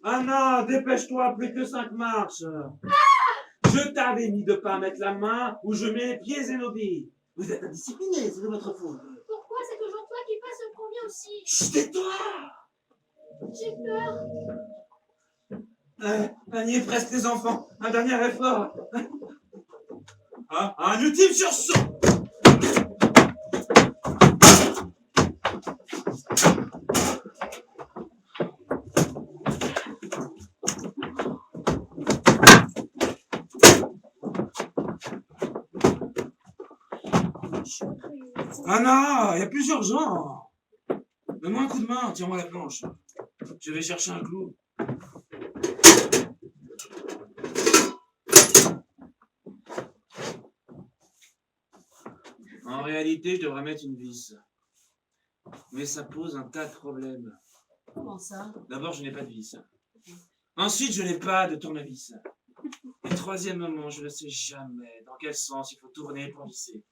Anna, dépêche-toi, plus que 5 marches. Je t'avais mis de pas mettre la main où je mets les pieds, Zénobie. Vous êtes indiscipliné, c'est de votre faute. Pourquoi c'est toujours toi qui passes le premier aussi? Chut, tais-toi. J'ai peur. Panier presque les enfants. Un dernier effort. Un ultime sursaut. Anna, il y a plusieurs genres. Donne-moi un coup de main, tiens-moi la planche. Je vais chercher un clou. En réalité, je devrais mettre une vis. Mais ça pose un tas de problèmes. Comment ça? D'abord, je n'ai pas de vis. Ensuite, je n'ai pas de tournevis. Et troisièmement, je ne sais jamais dans quel sens il faut tourner pour visser.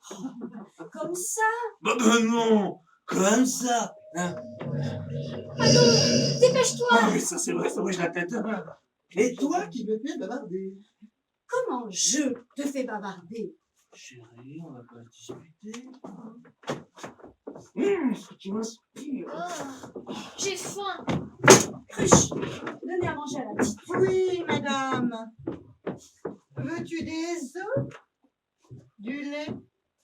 Comme ça? Bah non, comme ça. Hein? Allô, dépêche-toi. Ah oui, ça c'est vrai, ça bouge la tête. Et toi qui me fais bavarder? Comment je te fais bavarder? Chérie, on va pas discuter. Ce qui m'inspire. Oh, j'ai faim. Cruche, donnez à manger à la petite. Oui, madame. Veux-tu des œufs, du lait,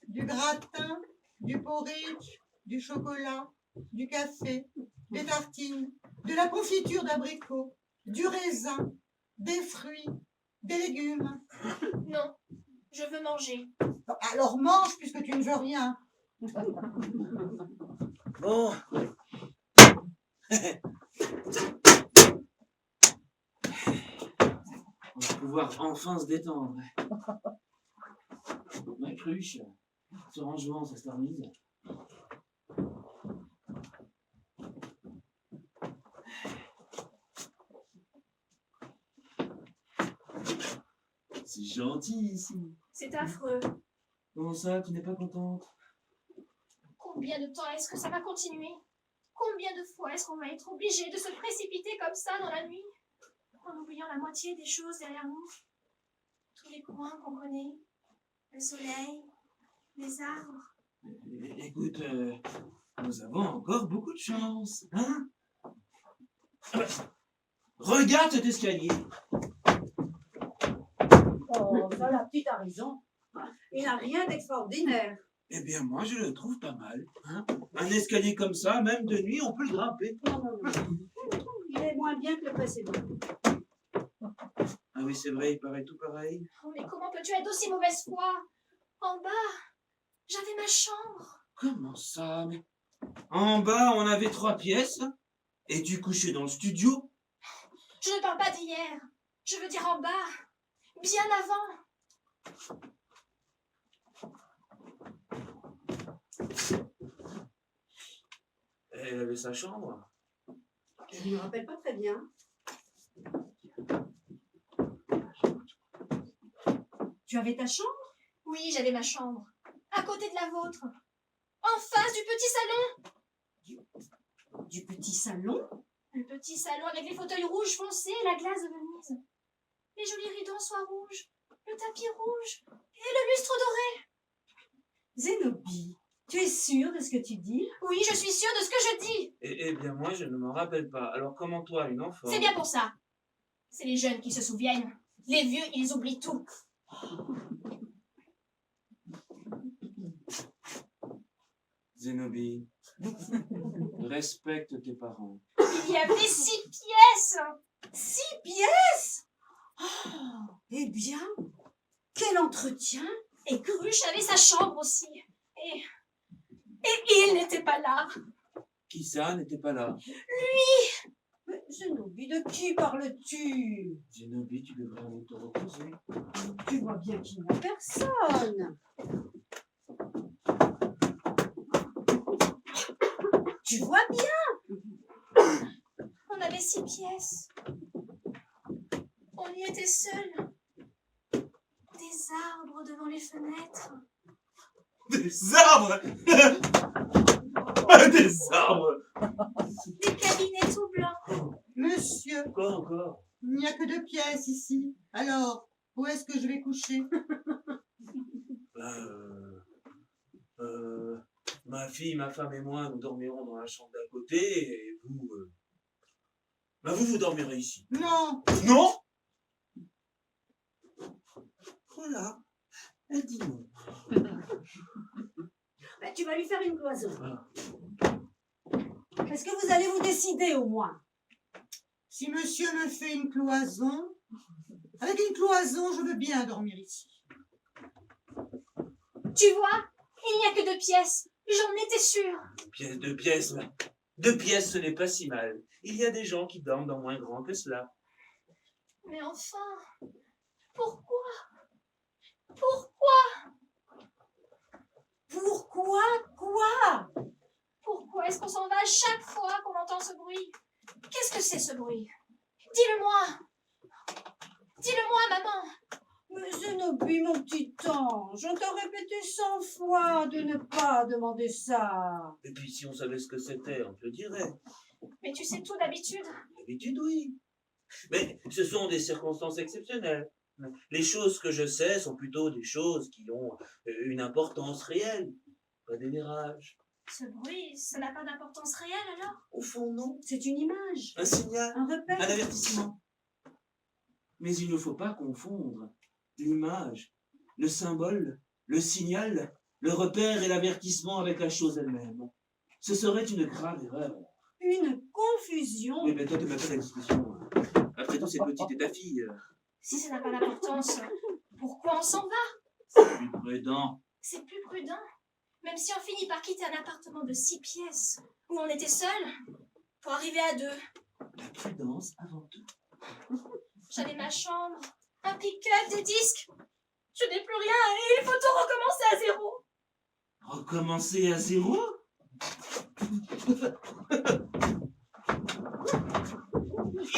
du gratin, du porridge, du chocolat, du café, des tartines, de la confiture d'abricot, du raisin, des fruits, des légumes? Non, je veux manger. Alors mange puisque tu ne veux rien. Bon. On va pouvoir enfin se détendre. Ma cruche, ce rangement, ça se termine. C'est gentil ici. C'est affreux. Comment ça, tu n'es pas contente? Combien de temps est-ce que ça va continuer? Combien de fois est-ce qu'on va être obligé de se précipiter comme ça dans la nuit, en oubliant la moitié des choses derrière nous? Tous les coins qu'on connaît, le soleil, les arbres. Écoute, nous avons encore beaucoup de chance, hein? Regarde cet escalier. Oh, ça, la petite a raison. Il n'a rien d'extraordinaire. Eh bien, moi, je le trouve pas mal. Hein? Un escalier comme ça, même de nuit, on peut le grimper. Non, non, non. Il est moins bien que le précédent. Ah oui, c'est vrai, il paraît tout pareil. Oh, mais comment peux-tu être d'aussi mauvaise foi? En bas, j'avais ma chambre. Comment ça? Mais en bas, on avait 3 pièces. Et tu couchais dans le studio? Je ne parle pas d'hier. Je veux dire en bas. Bien avant. Elle avait sa chambre. Je ne me rappelle pas très bien. Tu avais ta chambre? Oui, j'avais ma chambre. À côté de la vôtre. En face du petit salon. Du petit salon? Le petit salon avec les fauteuils rouges foncés et la glace de Venise. Les jolis rideaux en soie rouge. Le tapis rouge. Et le lustre doré. Zénobie, tu es sûre de ce que tu dis? Oui, je suis sûre de ce que je dis. Eh bien, moi, je ne m'en rappelle pas. Alors, comment toi, une enfant? C'est bien pour ça. C'est les jeunes qui se souviennent. Les vieux, ils oublient tout. Zénobie, respecte tes parents. Il y avait 6 pièces. 6 pièces? Oh, eh bien, quel entretien! Et Cruche avait sa chambre aussi. Et Il n'était pas là. Qui ça n'était pas là? Mais Zénobie, de qui parles-tu? Zénobie, tu devrais aller te reposer. Tu vois bien qu'il n'y a personne. Tu vois bien. On avait 6 pièces. On y était seuls. Des arbres devant les fenêtres. Des arbres. Des arbres. Des cabinets tout blancs. Monsieur, Quoi encore? il n'y a que 2 pièces ici. Alors, où est-ce que je vais coucher? Ma fille, ma femme et moi, nous dormirons dans la chambre d'à côté, et vous... vous dormirez ici. Non, Non? Voilà. Elle dit non. Ben, tu vas lui faire une cloison. Ah. Est-ce que vous allez vous décider au moins? si monsieur me fait une cloison, avec une cloison, je veux bien dormir ici. Tu vois, il n'y a que 2 pièces. J'en étais sûre. Deux pièces, là. 2 pièces, ce n'est pas si mal. Il y a des gens qui dorment dans moins grand que cela. Mais enfin, pourquoi? Pourquoi? Pourquoi? Quoi? Pourquoi est-ce qu'on s'en va à chaque fois qu'on entend ce bruit? Qu'est-ce que c'est ce bruit? Dis-le-moi. Dis-le-moi, maman. Mais Zénobie, mon petit ange, on t'a répété 100 fois de ne pas demander ça. Et puis, si on savait ce que c'était, on te le dirait. Mais tu sais tout d'habitude. D'habitude, oui. Mais ce sont des circonstances exceptionnelles. Les choses que je sais sont plutôt des choses qui ont une importance réelle, pas des mirages. Ce bruit, ça n'a pas d'importance réelle alors? Au fond, non. C'est une image, Un signal, un repère. un avertissement. Mais il ne faut pas confondre l'image, le symbole, le signal, le repère et l'avertissement avec la chose elle-même. Ce serait une grave erreur. Une confusion. Oui, mais toi, tu m'as fait la discussion. Après tout, c'est petite et ta fille. Si ça n'a pas d'importance, pourquoi on s'en va? C'est plus prudent. C'est plus prudent. Même si on finit par quitter un appartement de 6 pièces, où on était seuls, pour arriver à 2. La prudence avant tout. J'avais ma chambre, un pick-up, des disques. Je n'ai plus rien et il faut tout recommencer à 0. Recommencer à 0?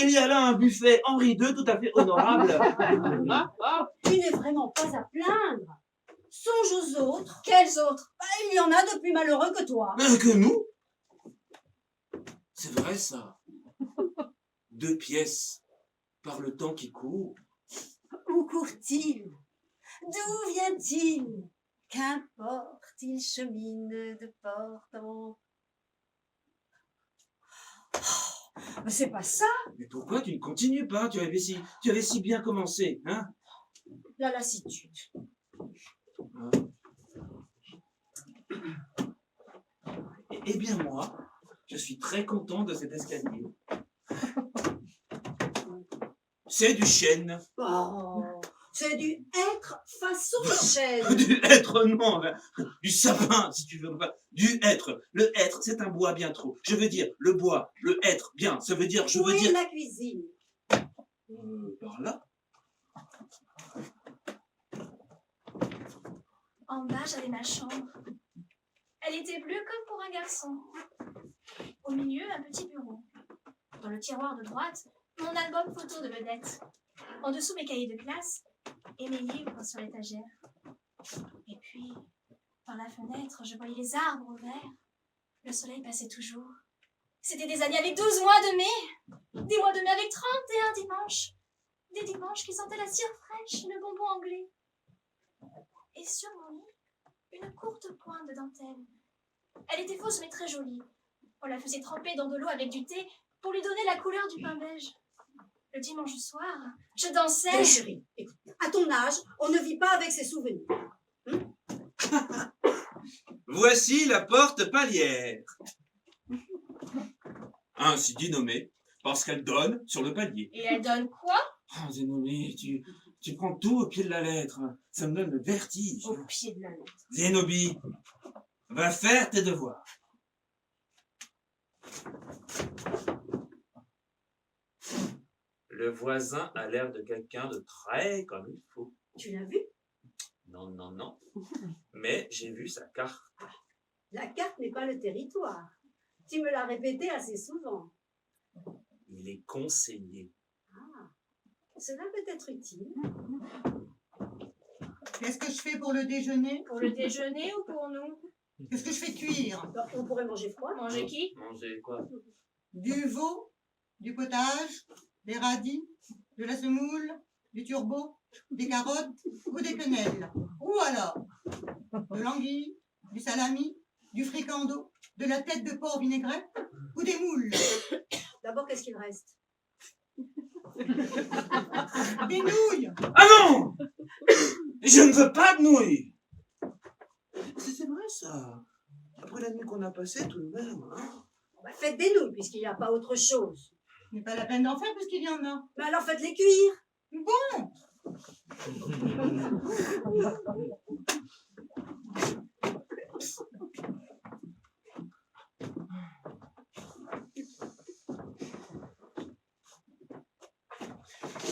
Il y a là un buffet Henri II tout à fait honorable. Tu n'es vraiment pas à plaindre. Songe aux autres. Quels autres? Il y en a de plus malheureux que toi. Que nous? C'est vrai ça. 2 pièces par le temps qui court. Où court-il? D'où vient-il? Qu'importe, il chemine de porte en... Oh, mais c'est pas ça, Mais pourquoi tu ne continues pas? Tu avais si bien commencé, hein? la lassitude. Eh bien moi, je suis très content de cet escalier. C'est du chêne. Oh, c'est du être façon chêne. Du hêtre, non. Du sapin, si tu veux pas. Du hêtre. Le hêtre, c'est un bois bien trop. Je veux dire, le bois, le hêtre, bien. Ça veut dire, je Où veux est dire... la cuisine? Par là. En bas, j'avais ma chambre. Elle était bleue comme pour un garçon. Au milieu, un petit bureau. Dans le tiroir de droite, mon album photo de vedette. En dessous, mes cahiers de classe et mes livres sur l'étagère. Et puis, par la fenêtre, je voyais les arbres verts. Le soleil passait toujours. C'était des années avec 12 mois de mai. Des mois de mai avec 31 dimanches. Des dimanches qui sentaient la cire fraîche et le bonbon anglais. Et sur mon lit, une courte pointe de dentelle. Elle était fausse mais très jolie. On la faisait tremper dans de l'eau avec du thé pour lui donner la couleur du pain beige. Le dimanche soir, je dansais. Mais chérie, écoute, à ton âge, on ne vit pas avec ses souvenirs. Voici la porte palière. Ainsi dénommée, parce qu'elle donne sur le palier. Et elle donne quoi? Oh, Zénobie, tu prends tout au pied de la lettre. Ça me donne le vertige. Au pied de la lettre. Zénobie, Va faire tes devoirs. Le voisin a l'air de quelqu'un de très comme il faut. Tu l'as vu? Non, non, non. Mais j'ai vu sa carte. La carte n'est pas le territoire. Tu me l'as répété assez souvent. Il est conseiller. Ah, cela peut être utile. Qu'est-ce que je fais pour le déjeuner? Pour le déjeuner ou pour nous? Qu'est-ce que je fais cuire? Donc, on pourrait manger froid. Manger qui? Manger quoi? Du veau, du potage, des radis, de la semoule, du turbo, des carottes ou des quenelles. Ou alors, de l'anguille, du salami, du fricando, de la tête de porc vinaigrette ou des moules. D'abord, qu'est-ce qu'il reste? Des nouilles. Ah non! Je ne veux pas de nouilles! C'est vrai ça. Après la nuit qu'on a passée, tout de même. Hein? Bah, faites des nouilles, puisqu'il n'y a pas autre chose. N'est pas la peine d'en faire puisqu'il y en a. Mais alors, faites-les cuire. Bon.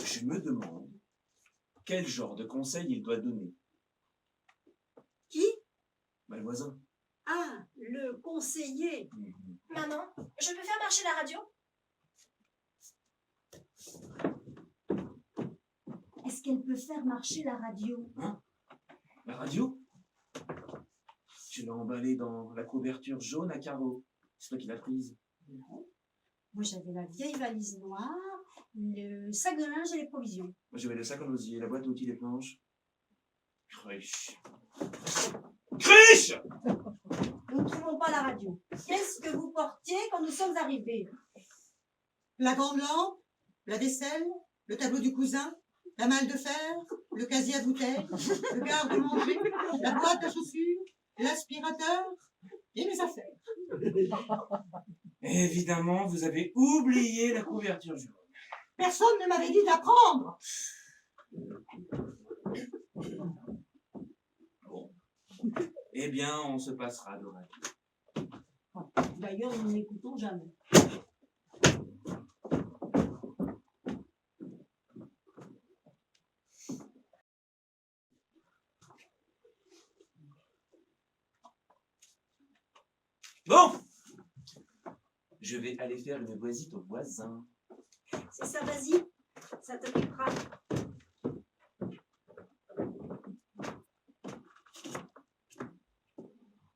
Je me demande quel genre de conseil il doit donner. Qui? Bah, le voisin. Ah, le conseiller. Maman, je peux faire marcher la radio? Est-ce qu'elle peut faire marcher la radio? Hein? La radio? Tu l'as emballée dans la couverture jaune à carreaux. C'est toi qui l'as prise. Non. Moi, j'avais la vieille valise noire, le sac de linge et les provisions. Moi, j'avais le sac en osier, la boîte à outils, les planches. Cruche! Cruche! Nous ne trouvons pas la radio. Qu'est-ce que vous portiez quand nous sommes arrivés? La grande lampe, la vaisselle, le tableau du cousin, la malle de fer, le casier à bouteilles, le garde-manger, la boîte à chaussures, l'aspirateur et mes affaires. Évidemment, vous avez oublié la couverture jaune. Personne ne m'avait dit d'apprendre. Bon. Eh bien, on se passera de radio. D'ailleurs, nous n'écoutons jamais. Bon! Je vais aller faire une visite au voisin. C'est ça, vas-y. Ça t'occupera.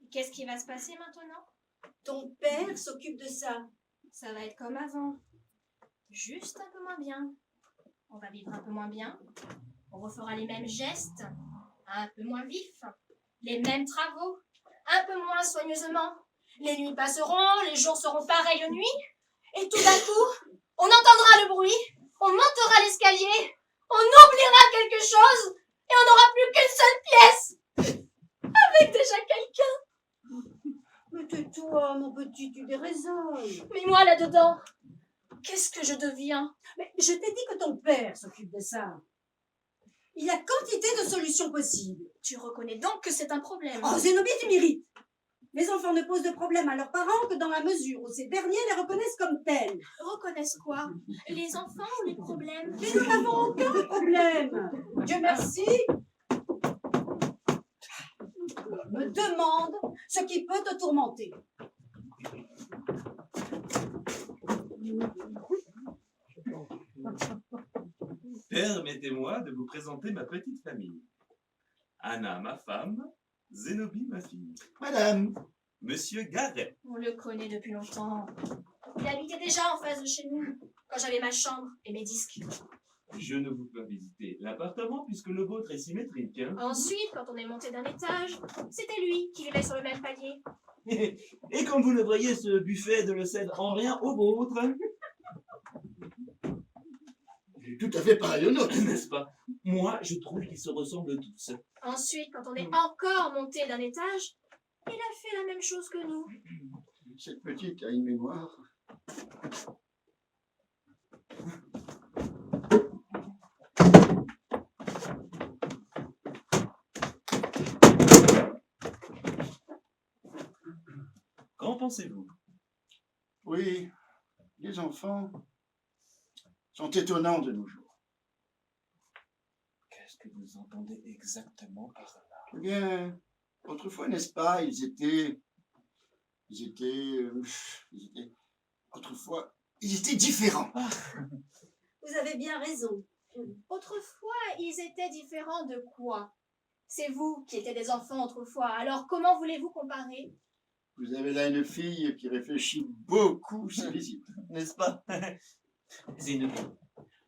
Qu'est-ce qui va se passer maintenant? Ton père s'occupe de ça. Ça va être comme avant. Juste un peu moins bien. On va vivre un peu moins bien. On refera les mêmes gestes, un peu moins vifs. Les mêmes travaux, un peu moins soigneusement. Les nuits passeront, les jours seront pareils aux nuits. Et tout d'un coup, on entendra le bruit, on montera l'escalier, on oubliera quelque chose et on n'aura plus qu'une seule pièce. Avec déjà quelqu'un. Mais tais-toi, mon petit, tu déraisonnes. Mais moi là-dedans, qu'est-ce que je deviens? Mais je t'ai dit que ton père s'occupe de ça. Il y a quantité de solutions possibles. Tu reconnais donc que c'est un problème. Oh, Zénobie, tu m'irrites. Les enfants ne posent de problème à leurs parents que dans la mesure où ces derniers les reconnaissent comme tels. Reconnaissent quoi? Les enfants ou les problèmes? Mais nous n'avons aucun problème. Dieu merci. Me demande ce qui peut te tourmenter. Permettez-moi de vous présenter ma petite famille. Anna, ma femme, Zénobie, ma fille. Madame, Monsieur Garret. On le connaît depuis longtemps. Il habitait déjà en face de chez nous, quand j'avais ma chambre et mes disques. Je ne vous peux visiter l'appartement puisque le vôtre est symétrique. Hein? Ensuite, quand on est monté d'un étage, c'était lui qui vivait sur le même palier. Et comme vous le voyez, ce buffet ne le cède en rien au vôtre. il est tout à fait pareil au nôtre. N'est-ce pas? Moi, je trouve qu'ils se ressemblent tous. Ensuite, quand on est encore monté d'un étage, il a fait la même chose que nous. Cette petite a une mémoire. Qu'en pensez-vous? Oui, les enfants sont étonnants de nos jours. Qu'est-ce que vous entendez exactement par là? Eh bien, autrefois, n'est-ce pas, autrefois, ils étaient différents. Vous avez bien raison. Autrefois, ils étaient différents de quoi? C'est vous qui étiez des enfants autrefois, alors comment voulez-vous comparer? Vous avez là une fille qui réfléchit beaucoup, c'est visible. N'est-ce pas? Zénobie,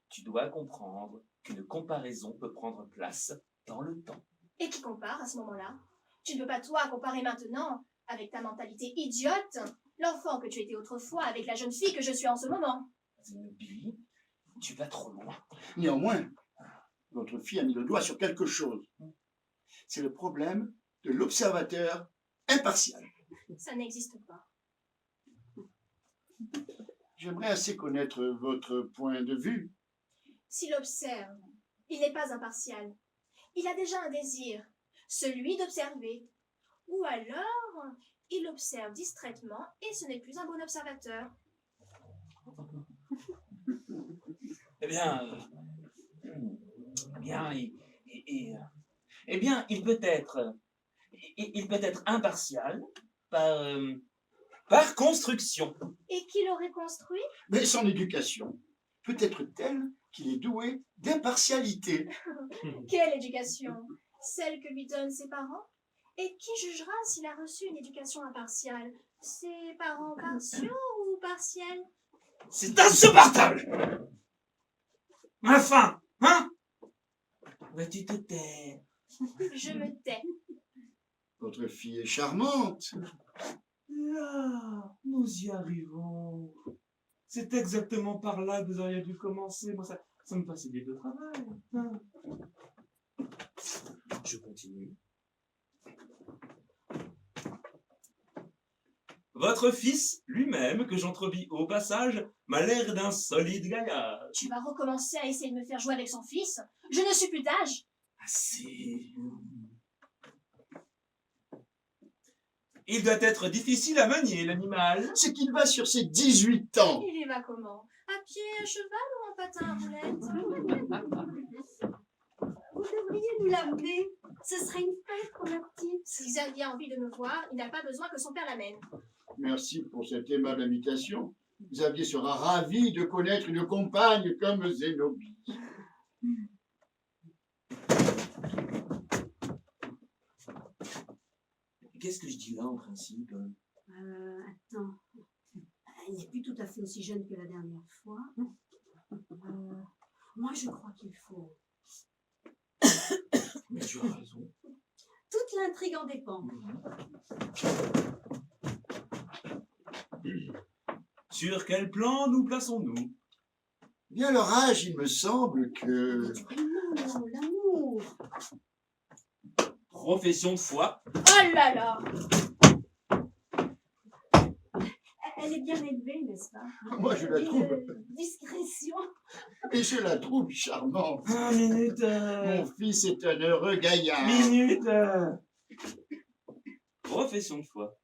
tu dois comprendre qu'une comparaison peut prendre place dans le temps. Et qui compare à ce moment-là? Tu ne peux pas, toi, comparer maintenant, avec ta mentalité idiote, l'enfant que tu étais autrefois avec la jeune fille que je suis en ce moment. Zénobie, tu vas trop loin. Néanmoins, votre fille a mis le doigt sur quelque chose. C'est le problème de l'observateur impartial. Ça n'existe pas. J'aimerais assez connaître votre point de vue. S'il observe, il n'est pas impartial. Il a déjà un désir, celui d'observer. Ou alors, il observe distraitement et ce n'est plus un bon observateur. Eh bien, il peut être impartial par construction. Et qui l'aurait construit? Mais son éducation peut être telle qu'il est doué d'impartialité. Quelle éducation? Celle que lui donnent ses parents? Et qui jugera s'il a reçu une éducation impartiale? Ses parents partiaux ou partiels? C'est insupportable! Enfin, hein? Vas-tu te taire? Je me tais. Votre fille est charmante. Là, nous y arrivons. C'est exactement par là que vous auriez dû commencer. Moi, ça me passait des deux travail. Hein. Je continue. Votre fils, lui-même, que j'entrevis au passage, m'a l'air d'un solide gaillard. Tu vas recommencer à essayer de me faire jouer avec son fils? Je ne suis plus d'âge. Assez. Il doit être difficile à manier, l'animal. C'est qu'il va sur ses 18 ans. Il y va comment? À pied, à cheval ou en patin à roulette? Vous devriez nous l'amener. Ce serait une fête pour la petite. Si Xavier a envie de me voir, il n'a pas besoin que son père l'amène. Merci pour cette aimable invitation. Xavier sera ravi de connaître une compagne comme Zénobie. Qu'est-ce que je dis là, en principe? Attends. Il n'est plus tout à fait aussi jeune que la dernière fois. Moi, je crois qu'il faut. Mais tu as raison. Toute l'intrigue en dépend. Sur quel plan nous plaçons-nous? Bien, à leur âge, il me semble que... L'amour, l'amour. Profession de foi. Oh là là! Elle est bien élevée, n'est-ce pas? Moi, je la trouve... Discrétion. Et je la trouve charmante. Ah, minute. Mon fils est un heureux gaillard. Minute. Profession de foi.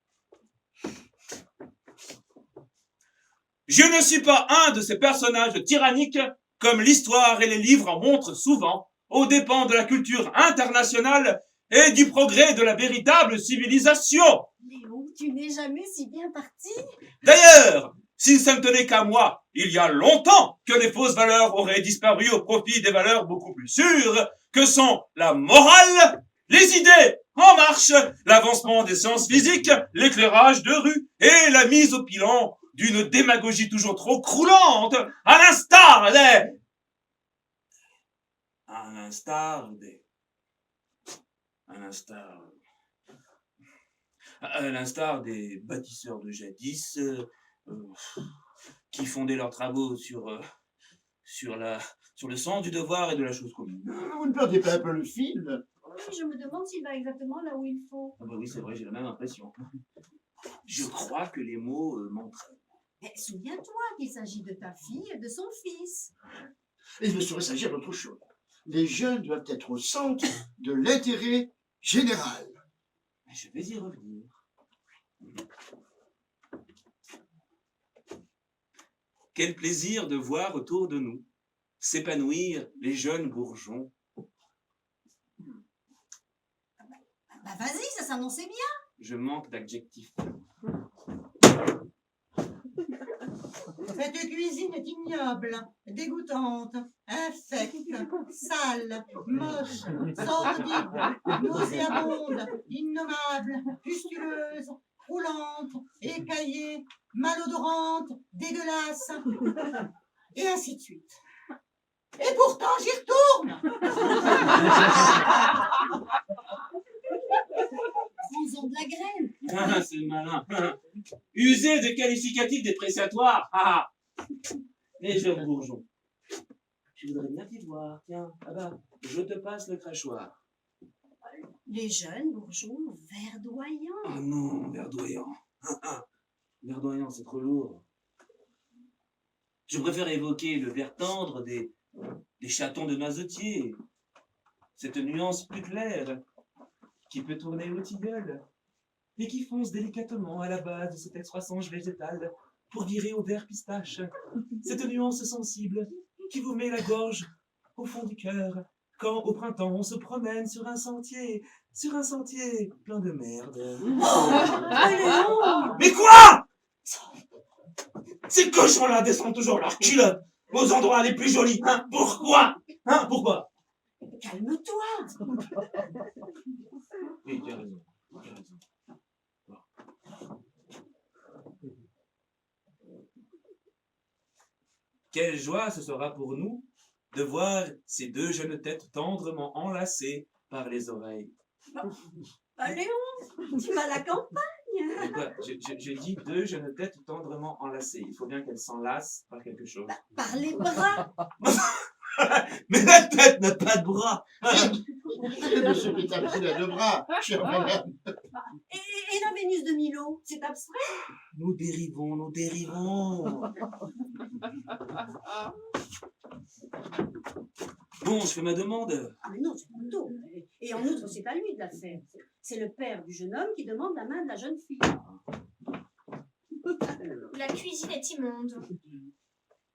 Je ne suis pas un de ces personnages tyranniques, comme l'histoire et les livres en montrent souvent, aux dépens de la culture internationale et du progrès de la véritable civilisation. Léon, tu n'es jamais si bien parti. D'ailleurs, si ça ne tenait qu'à moi, il y a longtemps que les fausses valeurs auraient disparu au profit des valeurs beaucoup plus sûres, que sont la morale, les idées en marche, l'avancement des sciences physiques, l'éclairage de rue et la mise au pilon d'une démagogie toujours trop croulante, à l'instar des bâtisseurs de jadis qui fondaient leurs travaux sur le sens du devoir et de la chose commune. Vous ne perdez pas un peu le fil. Oui, je me demande s'il va exactement là où il faut. Ah bah oui, c'est vrai, j'ai la même impression. Je crois que les mots m'entraînent. Mais souviens-toi qu'il s'agit de ta fille et de son fils. Et il ne saurait s'agir d'autre chose. Les jeunes doivent être au centre de l'intérêt général. Je vais y revenir. Quel plaisir de voir autour de nous s'épanouir les jeunes bourgeons. Bah vas-y, ça s'annonçait bien. Je manque d'adjectifs. Cette cuisine est ignoble, dégoûtante, infecte, sale, moche, sordide, nauséabonde, innommable, pustuleuse, roulante, écaillée, malodorante, dégueulasse, et ainsi de suite. Et pourtant, j'y retourne. Prends-en de la graine. Ah, c'est malin. User de qualificatifs dépréciatoires. Ah. Les jeunes bourgeons. Je voudrais bien t'y voir. Tiens, là-bas, je te passe le crachoir. Les jeunes bourgeons verdoyants. Ah non, verdoyant. Verdoyant, c'est trop lourd. Je préfère évoquer le vert tendre des chatons de noisetier. Cette nuance plus claire qui peut tourner au tilleul et qui fonce délicatement à la base de cette excroissance végétale pour virer au vert pistache. Cette nuance sensible qui vous met la gorge au fond du cœur quand au printemps on se promène sur un sentier plein de merde. Mais quoi? Ces cochons-là descendent toujours leurs culottes aux endroits les plus jolis. Hein? Pourquoi? Hein? Pourquoi? Calme-toi. Oui, tu as raison. Tu as raison. Bon. Quelle joie ce sera pour nous de voir ces deux jeunes têtes tendrement enlacées par les oreilles. Bah, Léon, tu vas à la campagne. Mais quoi? J'ai dit deux jeunes têtes tendrement enlacées. Il faut bien qu'elles s'enlacent par quelque chose. Par les bras. Mais la tête n'a pas de bras. C'est monsieur qui t'a pris les deux bras, chère madame. Et la Vénus de Milo, c'est abstrait. Nous dérivons, nous dérivons. Bon, je fais ma demande. Ah mais non, c'est plutôt. Et en outre, c'est pas lui de la faire. C'est le père du jeune homme qui demande la main de la jeune fille. La cuisine est immonde.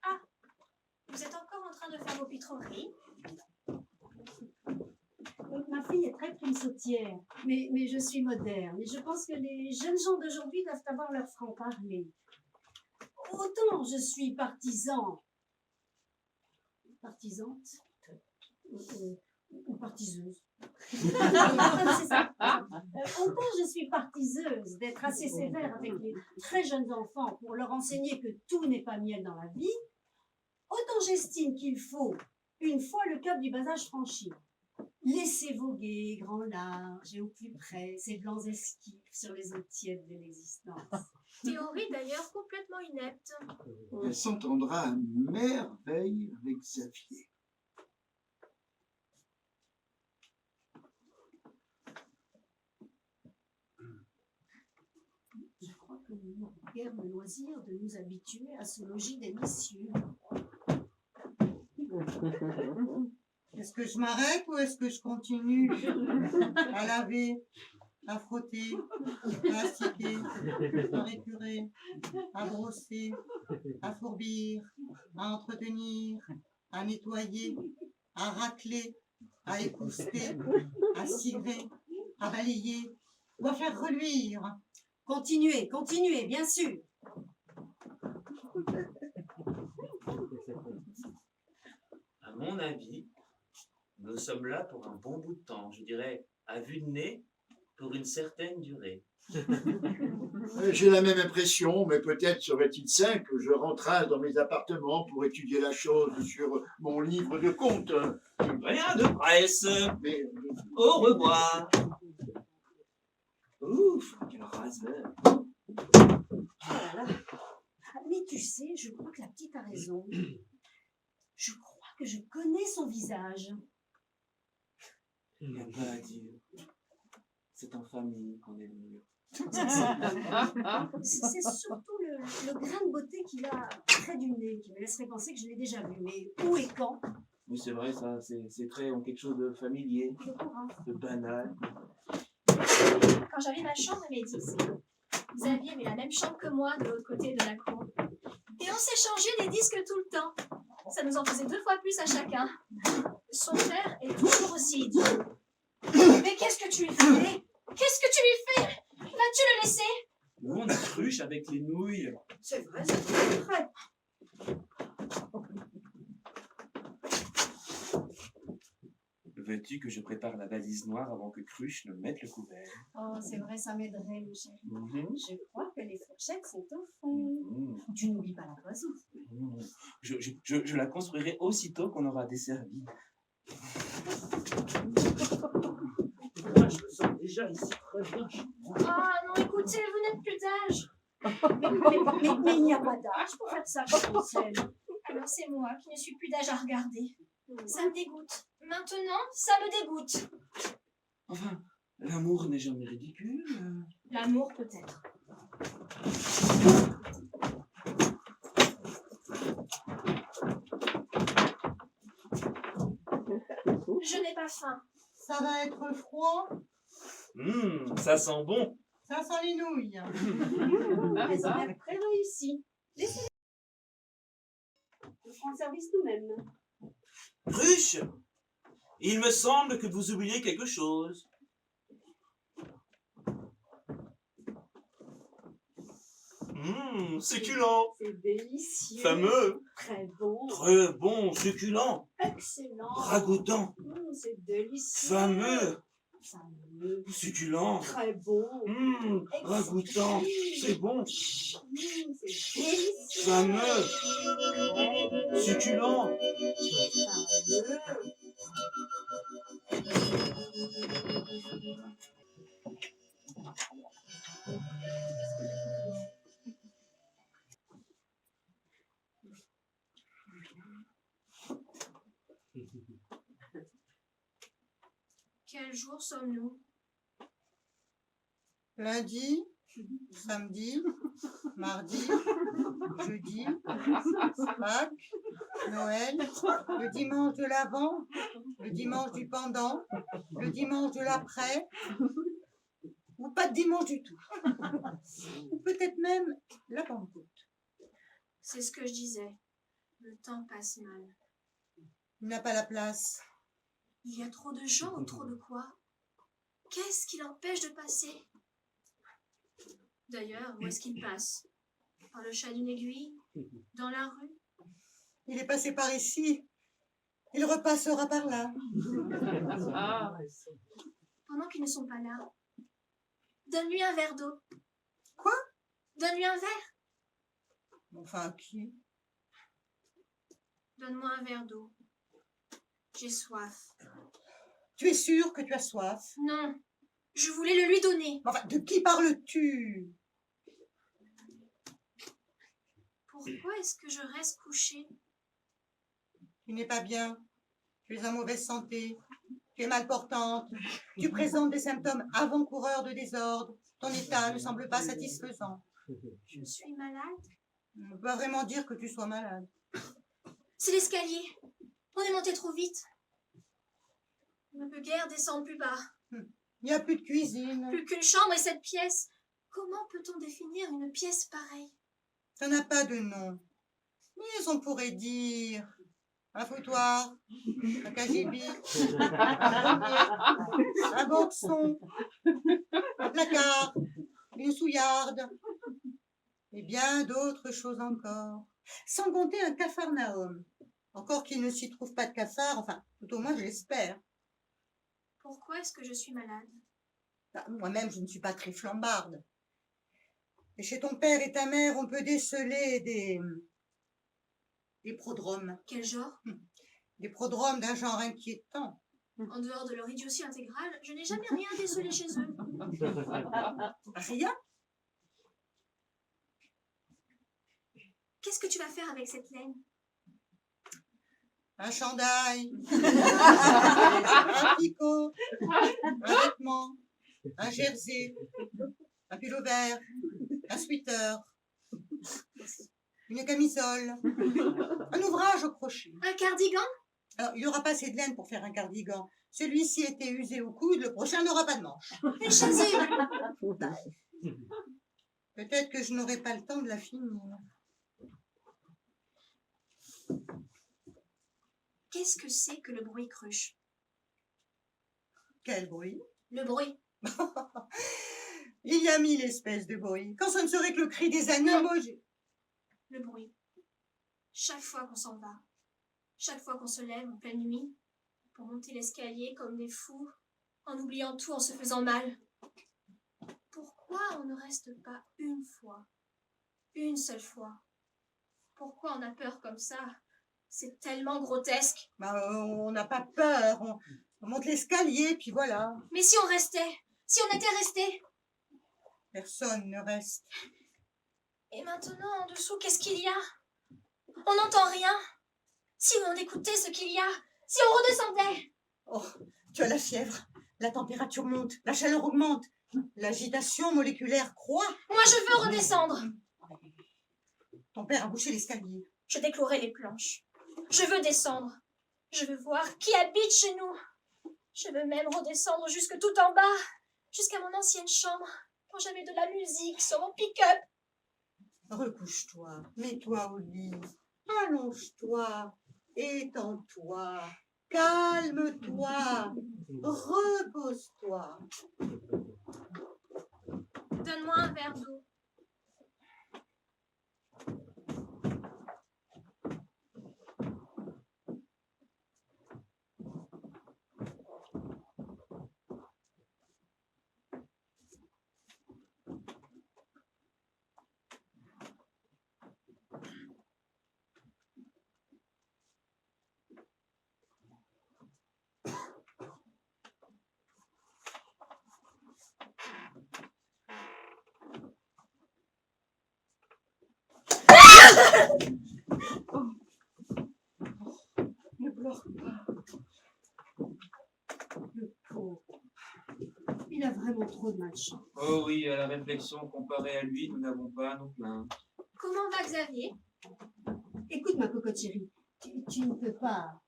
Ah, vous êtes encore en train de faire vos pitreries? Ma fille est très prime sautière, mais je suis moderne et je pense que les jeunes gens d'aujourd'hui doivent avoir leur franc-parler. Autant je suis partisante, ou partiseuse. C'est ça. Autant je suis partiseuse d'être assez sévère avec les très jeunes enfants pour leur enseigner que tout n'est pas miel dans la vie, autant j'estime qu'il faut, une fois le cap du bas âge franchi, laisser voguer grand large et au plus près ces blancs esquifs sur les eaux tièdes de l'existence. Théorie d'ailleurs complètement inepte. Elle s'entendra à merveille avec Xavier. Je crois que nous n'avons guère le loisir de nous habituer à ce logis délicieux. Est-ce que je m'arrête ou est-ce que je continue à laver, à frotter, à astiquer, à récurer, à brosser, à fourbir, à entretenir, à nettoyer, à racler, à épousseter, à cirer, à balayer ou à faire reluire? Continuez, continuez, bien sûr. À mon avis, nous sommes là pour un bon bout de temps. Je dirais, à vue de nez, pour une certaine durée. J'ai la même impression, mais peut-être serait-il sain que je rentrasse dans mes appartements pour étudier la chose sur mon livre de comptes. Rien de presse. Mais Au revoir. Ouf, quel raseur. Oh là là. Mais tu sais, je crois que la petite a raison. Je crois que je connais son visage. Il n'y a pas à dire. C'est en famille qu'on est le mieux. C'est surtout le grain de beauté qu'il a près du nez qui me laisserait penser que je l'ai déjà vu. Mais où et quand? Oui, c'est vrai, ça, ces traits ont quelque chose de familier, Je crois. de banal. Quand j'avais ma chambre de médecine, Xavier avait la même chambre que moi de l'autre côté de la cour. Et on s'échangeait des disques tout le temps. Ça nous en faisait 2 fois plus à chacun. Son père est toujours aussi idiot. Mais qu'est-ce que tu lui fais? Qu'est-ce que tu lui fais? Vas-tu le laisser? Nous, on a Cruche avec les nouilles. C'est vrai, c'est très prêt. Veux-tu que je prépare la valise noire avant que Cruche ne mette le couvert? Oh, c'est vrai, ça m'aiderait, mon chéri. Mhm. Je crois que les fourchettes sont au fond. Mhm. Tu n'oublies pas la poisson. Mhm. Je la construirai aussitôt qu'on aura desservi. Moi, je me sens déjà ici très bien chez moi. Ah non, écoutez, vous n'êtes plus d'âge. Mais il n'y a pas d'âge pour faire ça, Chancel. Alors c'est moi qui ne suis plus d'âge à regarder. Ça me dégoûte. Maintenant, ça me dégoûte. Enfin, l'amour n'est jamais ridicule. L'amour peut-être. Je n'ai pas faim. Ça va être froid. Ça sent bon. Ça sent les nouilles. Mais il est très réussi. Laissez-les. Nous ferons le service nous-mêmes. Cruche, il me semble que vous oubliez quelque chose. Succulent, C'est délicieux. fameux, Très bon. très bon, succulent, Excellent. ragoûtant, C'est délicieux. fameux, Fameux. succulent, Très bon. ragoûtant, c'est bon, C'est délicieux. fameux, succulent. Fameux. Quel jour sommes-nous? Lundi, samedi, mardi, jeudi, Pâques, Noël, le dimanche de l'Avent, le dimanche du pendant, le dimanche de l'après, ou pas de dimanche du tout. Ou peut-être même la Pentecôte. C'est ce que je disais. Le temps passe mal. Il n'a pas la place. Il y a trop de gens ou trop de quoi? Qu'est-ce qui l'empêche de passer? D'ailleurs, où est-ce qu'il passe? Par le chat d'une aiguille? Dans la rue? Il est passé par ici. Il repassera par là. Pendant qu'ils ne sont pas là, donne-lui un verre d'eau. Quoi? Donne-lui un verre. Enfin, qui? Donne-moi un verre d'eau. J'ai soif. Tu es sûr que tu as soif? Non, je voulais le lui donner. Enfin, de qui parles-tu? Pourquoi est-ce que je reste couchée? Tu n'es pas bien. Tu es en mauvaise santé. Tu es mal portante. Tu présentes des symptômes avant-coureurs de désordre. Ton état ne semble pas satisfaisant. Je suis malade. On ne peut pas vraiment dire que tu sois malade. C'est l'escalier. On est monté trop vite. On ne peut guère descendre plus bas. Il n'y a plus de cuisine. Plus qu'une chambre et cette pièce. Comment peut-on définir une pièce pareille? Ça n'a pas de nom. Mais on pourrait dire un foutoir, un cagibi, un boxon, un placard, une souillarde, et bien d'autres choses encore. Sans compter un capharnaüm. Encore qu'il ne s'y trouve pas de cafard, enfin, tout au moins je l'espère. Pourquoi est-ce que je suis malade? Moi-même, je ne suis pas très flambarde. Et chez ton père et ta mère, on peut déceler des prodromes. Quel genre? Des prodromes d'un genre inquiétant. En dehors de leur idiotie intégrale, je n'ai jamais rien décelé chez eux. Rien? Qu'est-ce que tu vas faire avec cette laine? Un chandail, un tricot, un vêtement, un jersey, un pull vert, un sweater, une camisole, un ouvrage au crochet. Un cardigan? Alors, il n'y aura pas assez de laine pour faire un cardigan. Celui-ci était usé au coude, le prochain n'aura pas de manche. Une chasuble? Peut-être que je n'aurai pas le temps de la finir. Qu'est-ce que c'est que le bruit cruche? Quel bruit? Le bruit. Il y a 1000 espèces de bruits. Quand ce ne serait que le cri des animaux, Le bruit. Chaque fois qu'on s'en va, chaque fois qu'on se lève en pleine nuit, pour monter l'escalier comme des fous, en oubliant tout, en se faisant mal. Pourquoi on ne reste pas une fois, une seule fois? Pourquoi on a peur comme ça? C'est tellement grotesque. on n'a pas peur. On monte l'escalier, puis voilà. Mais si on restait, si on était resté? Personne ne reste. Et maintenant, en dessous, qu'est-ce qu'il y a? On n'entend rien. Si on écoutait ce qu'il y a, si on redescendait. Oh, tu as la fièvre. La température monte, la chaleur augmente. L'agitation moléculaire croît. Moi, je veux redescendre. Ton père a bouché l'escalier. Je déclouerai les planches. Je veux descendre. Je veux voir qui habite chez nous. Je veux même redescendre jusque tout en bas, jusqu'à mon ancienne chambre, quand j'avais de la musique sur mon pick-up. Recouche-toi, mets-toi au lit, allonge-toi, étends-toi, calme-toi, repose-toi. Donne-moi un verre d'eau. Ne pleure pas. Le pauvre. Il a vraiment trop de malchance. Oh oui, à la réflexion, comparée à lui, nous n'avons pas à nous plaindre. Comment va Xavier? Écoute, ma cocotte chérie, tu ne peux pas...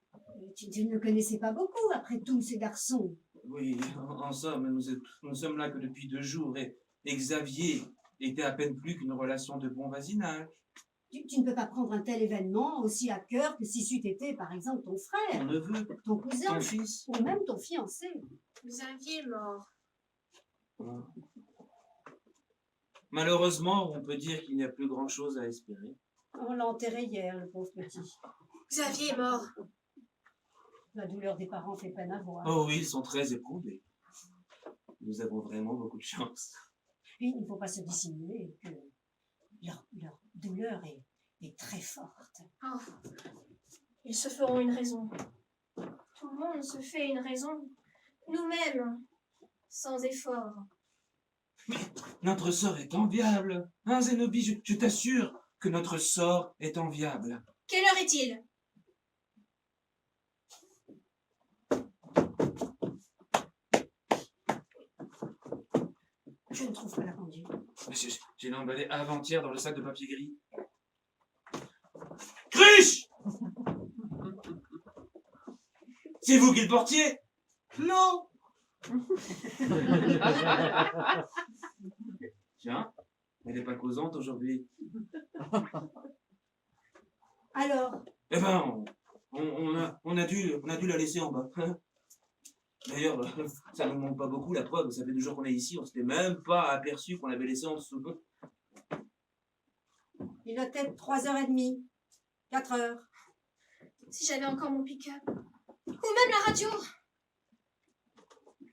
Tu ne le connaissais pas beaucoup, après tout, ces garçons. Oui, en somme, nous sommes là que depuis 2 jours, et Xavier était à peine plus qu'une relation de bon voisinage. Tu ne peux pas prendre un tel événement aussi à cœur que si c'eût été, par exemple, ton Ton frère, neveu, ton cousin, ton fils. ou même ton fiancé. Xavier est mort. Malheureusement, on peut dire qu'il n'y a plus grand-chose à espérer. On l'a enterré hier, le pauvre petit. Xavier est mort. La douleur des parents fait peine à voir. Oh oui, ils sont très éprouvés. Nous avons vraiment beaucoup de chance. Puis, il ne faut pas se dissimuler que leur douleur est très forte. Oh. Ils se feront une raison. Tout le monde se fait une raison. Nous-mêmes, sans effort. Notre sort est enviable. Hein, Zénobie, je t'assure que notre sort est enviable. Quelle heure est-il? Je ne trouve pas la pendule. J'ai l'emballé avant-hier dans le sac de papier gris. Cruche! C'est vous qui le portiez? Non, Tiens, elle n'est pas causante aujourd'hui. Alors, Eh ben, on a dû la laisser en bas. D'ailleurs, ça ne nous manque pas beaucoup, la preuve. Ça fait 2 jours qu'on est ici, on ne s'était même pas aperçu qu'on l'avait laissé en dessous. il doit être 3h30, 4h. Si j'avais encore mon pick-up. Ou même la radio.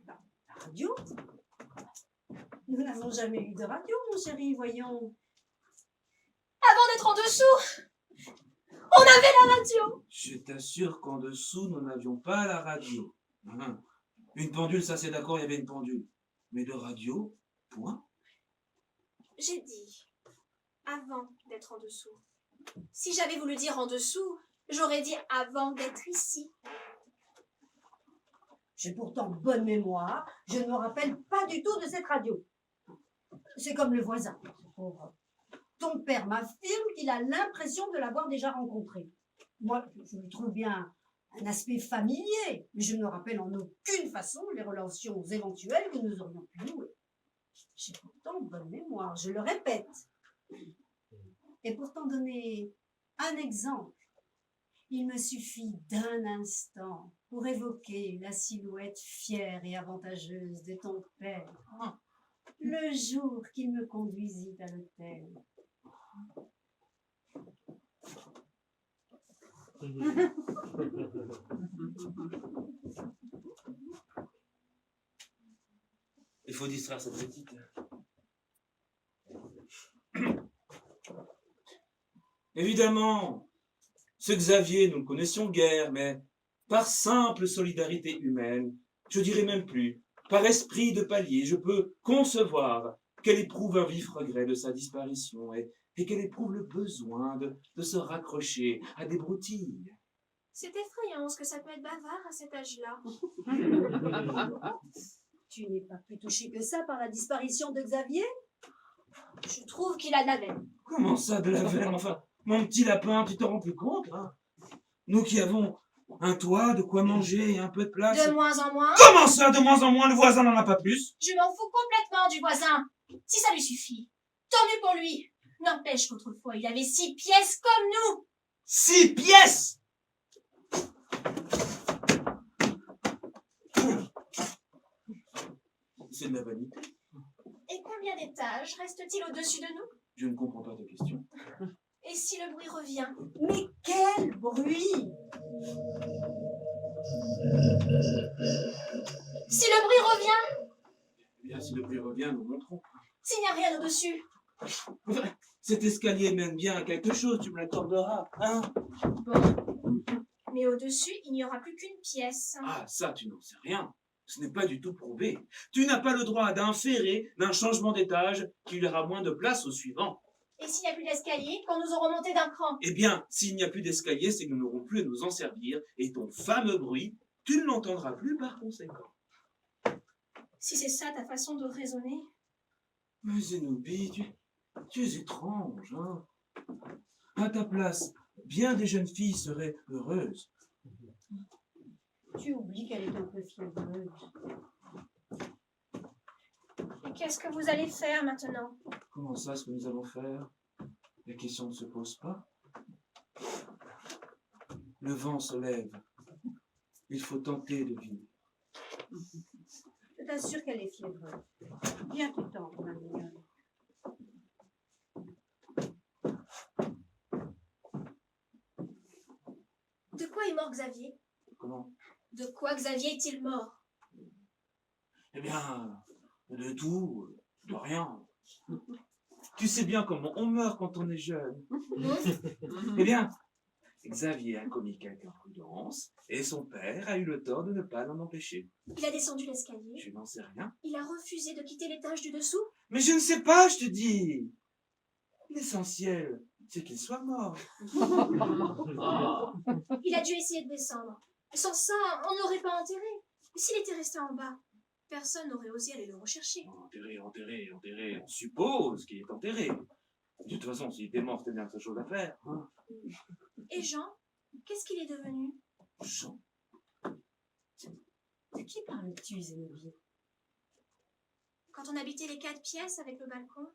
La radio? Nous n'avons jamais eu de radio, mon chéri, voyons. Avant d'être en dessous, on avait la radio. Je t'assure qu'en dessous, nous n'avions pas la radio. Hein. Une pendule, ça c'est d'accord, il y avait une pendule. Mais de radio, point. J'ai dit avant d'être en dessous. Si j'avais voulu dire en dessous, j'aurais dit avant d'être ici. J'ai pourtant bonne mémoire, je ne me rappelle pas du tout de cette radio. C'est comme le voisin, ce pauvre. Ton père m'affirme qu'il a l'impression de l'avoir déjà rencontré. Moi, je lui trouve bien un aspect familier, mais je ne me rappelle en aucune façon les relations éventuelles que nous aurions pu nouer. J'ai pourtant bonne mémoire, je le répète. Et pour t'en donner un exemple Il me suffit d'un instant pour évoquer la silhouette fière et avantageuse de ton père, le jour qu'il me conduisit à l'hôtel. Il faut distraire cette petite. Évidemment, ce Xavier, nous ne le connaissions guère, mais par simple solidarité humaine, je dirais même plus, par esprit de palier, je peux concevoir qu'elle éprouve un vif regret de sa disparition et qu'elle éprouve le besoin de se raccrocher à des broutilles. C'est effrayant ce que ça peut être bavard à cet âge-là. Tu n'es pas plus touché que ça par la disparition de Xavier? Je trouve qu'il a de la veine. Comment ça, de la veine? Enfin, mon petit lapin, tu t'en rends plus compte, hein? Nous qui avons un toit, de quoi manger et un peu de place. De moins en moins. Comment ça, de moins en moins? Le voisin n'en a pas plus? Je m'en fous complètement du voisin. Si ça lui suffit, tant mieux pour lui. N'empêche qu'autrefois, il avait 6 pièces comme nous. 6 pièces! C'est de la vanité. Et combien d'étages reste-t-il au-dessus de nous? Je ne comprends pas ta question. Et si le bruit revient? Mais quel bruit! Si le bruit revient? Eh bien, si le bruit revient, nous montrons. S'il n'y a rien au-dessus? Cet escalier mène bien à quelque chose, tu me l'accorderas, hein? Bon. Mais au-dessus, il n'y aura plus qu'une pièce. Ah, ça, tu n'en sais rien. Ce n'est pas du tout prouvé. Tu n'as pas le droit d'inférer d'un changement d'étage qu'il y aura moins de place au suivant. Et s'il n'y a plus d'escalier, quand nous aurons monté d'un cran? Eh bien, s'il n'y a plus d'escalier, c'est que nous n'aurons plus à nous en servir, et ton fameux bruit, tu ne l'entendras plus par conséquent. Si c'est ça ta façon de raisonner. Mais Zénobie, tu es étrange, hein? À ta place, bien des jeunes filles seraient heureuses. Tu oublies qu'elle est un peu fiévreuse. Et qu'est-ce que vous allez faire maintenant? Comment ça, ce que nous allons faire? La question ne se pose pas. Le vent se lève. Il faut tenter de vivre. Je t'assure qu'elle est fiévreuse. Viens, tu tentes, ma mignonne. De quoi est mort Xavier? Comment? De quoi Xavier est-il mort? Eh bien, de tout, de rien. Tu sais bien comment on meurt quand on est jeune. Eh bien, Xavier a commis quelque imprudence et son père a eu le tort de ne pas l'en empêcher. Il a descendu l'escalier. Je n'en sais rien. Il a refusé de quitter l'étage du dessous. Mais je ne sais pas, je te dis. L'essentiel, c'est qu'il soit mort. Il a dû essayer de descendre. Sans ça, on ne l'aurait pas enterré. S'il était resté en bas, personne n'aurait osé aller le rechercher. Enterré, on suppose qu'il est enterré. De toute façon, s'il était mort, c'était bien sa chose à faire. Hein. Et Jean, qu'est-ce qu'il est devenu? Jean, De qui parles-tu, Zénobie? Quand on habitait les 4 pièces avec le balcon,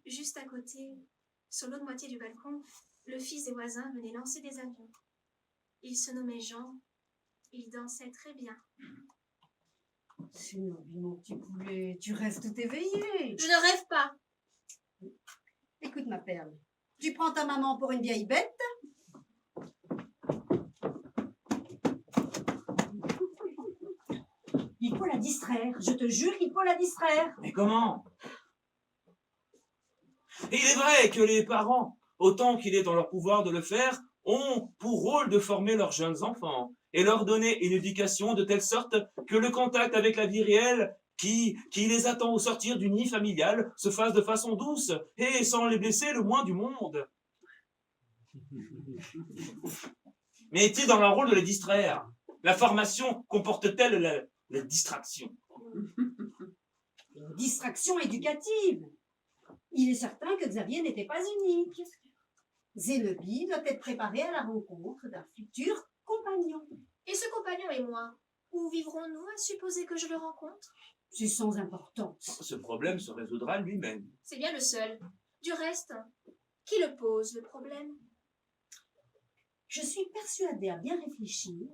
juste à côté, sur l'autre moitié du balcon, le fils des voisins venait lancer des avions. Il se nommait Jean. Il dansait très bien. Zénobie, mon petit poulet, tu rêves tout éveillé. Je ne rêve pas. Écoute, ma perle, tu prends ta maman pour une vieille bête? Il faut la distraire, je te jure qu'il faut la distraire. mais comment? Et il est vrai que les parents, autant qu'il est dans leur pouvoir de le faire, ont pour rôle de former leurs jeunes enfants et leur donner une éducation de telle sorte que le contact avec la vie réelle qui les attend au sortir du nid familial se fasse de façon douce et sans les blesser le moins du monde. Mais est-il dans leur rôle de les distraire? La formation comporte-t-elle la distraction? Une distraction éducative. Il est certain que Xavier n'était pas unique. Zénobie doit être préparée à la rencontre d'un futur compagnon. Et ce compagnon et moi, où vivrons-nous à supposer que je le rencontre? C'est sans importance. Ce problème se résoudra lui-même. C'est bien le seul. Du reste, qui le pose, le problème? Je suis persuadée à bien réfléchir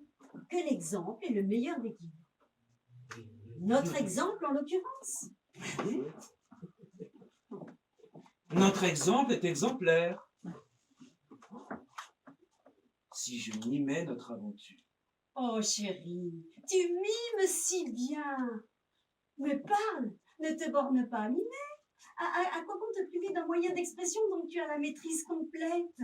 que l'exemple est le meilleur des guides. Notre exemple, en l'occurrence. Notre exemple est exemplaire. Si je mimais notre aventure. Oh chérie, tu mimes si bien. Mais parle, ne te borne pas à mimer. À quoi bon te priver d'un moyen d'expression dont tu as la maîtrise complète?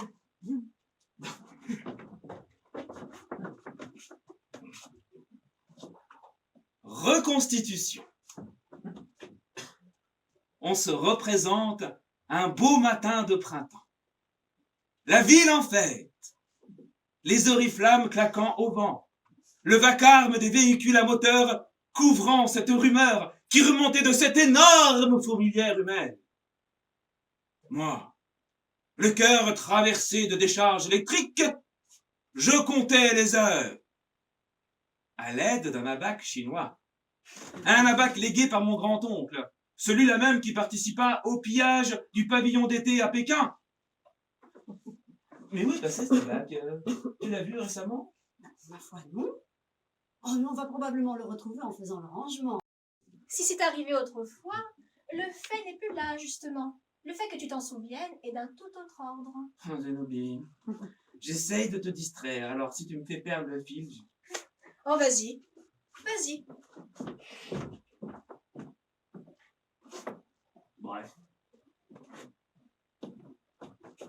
Reconstitution. On se représente un beau matin de printemps. La ville en fête. Les oriflammes claquant au vent. Le vacarme des véhicules à moteur couvrant cette rumeur qui remontait de cette énorme fourmilière humaine. Moi, le cœur traversé de décharges électriques, je comptais les heures. À l'aide d'un abac chinois. Un abac légué par mon grand-oncle, celui-là même qui participa au pillage du pavillon d'été à Pékin. Mais où est passé cet abac? Tu l'as vu récemment? Ma foi, non. Oh, mais on va probablement le retrouver en faisant le rangement. Si c'est arrivé autrefois, le fait n'est plus là, justement. Le fait que tu t'en souviennes est d'un tout autre ordre. Oh, Zénobie, j'essaye de te distraire, alors si tu me fais perdre le fil... Oh, vas-y. Vas-y. Bref.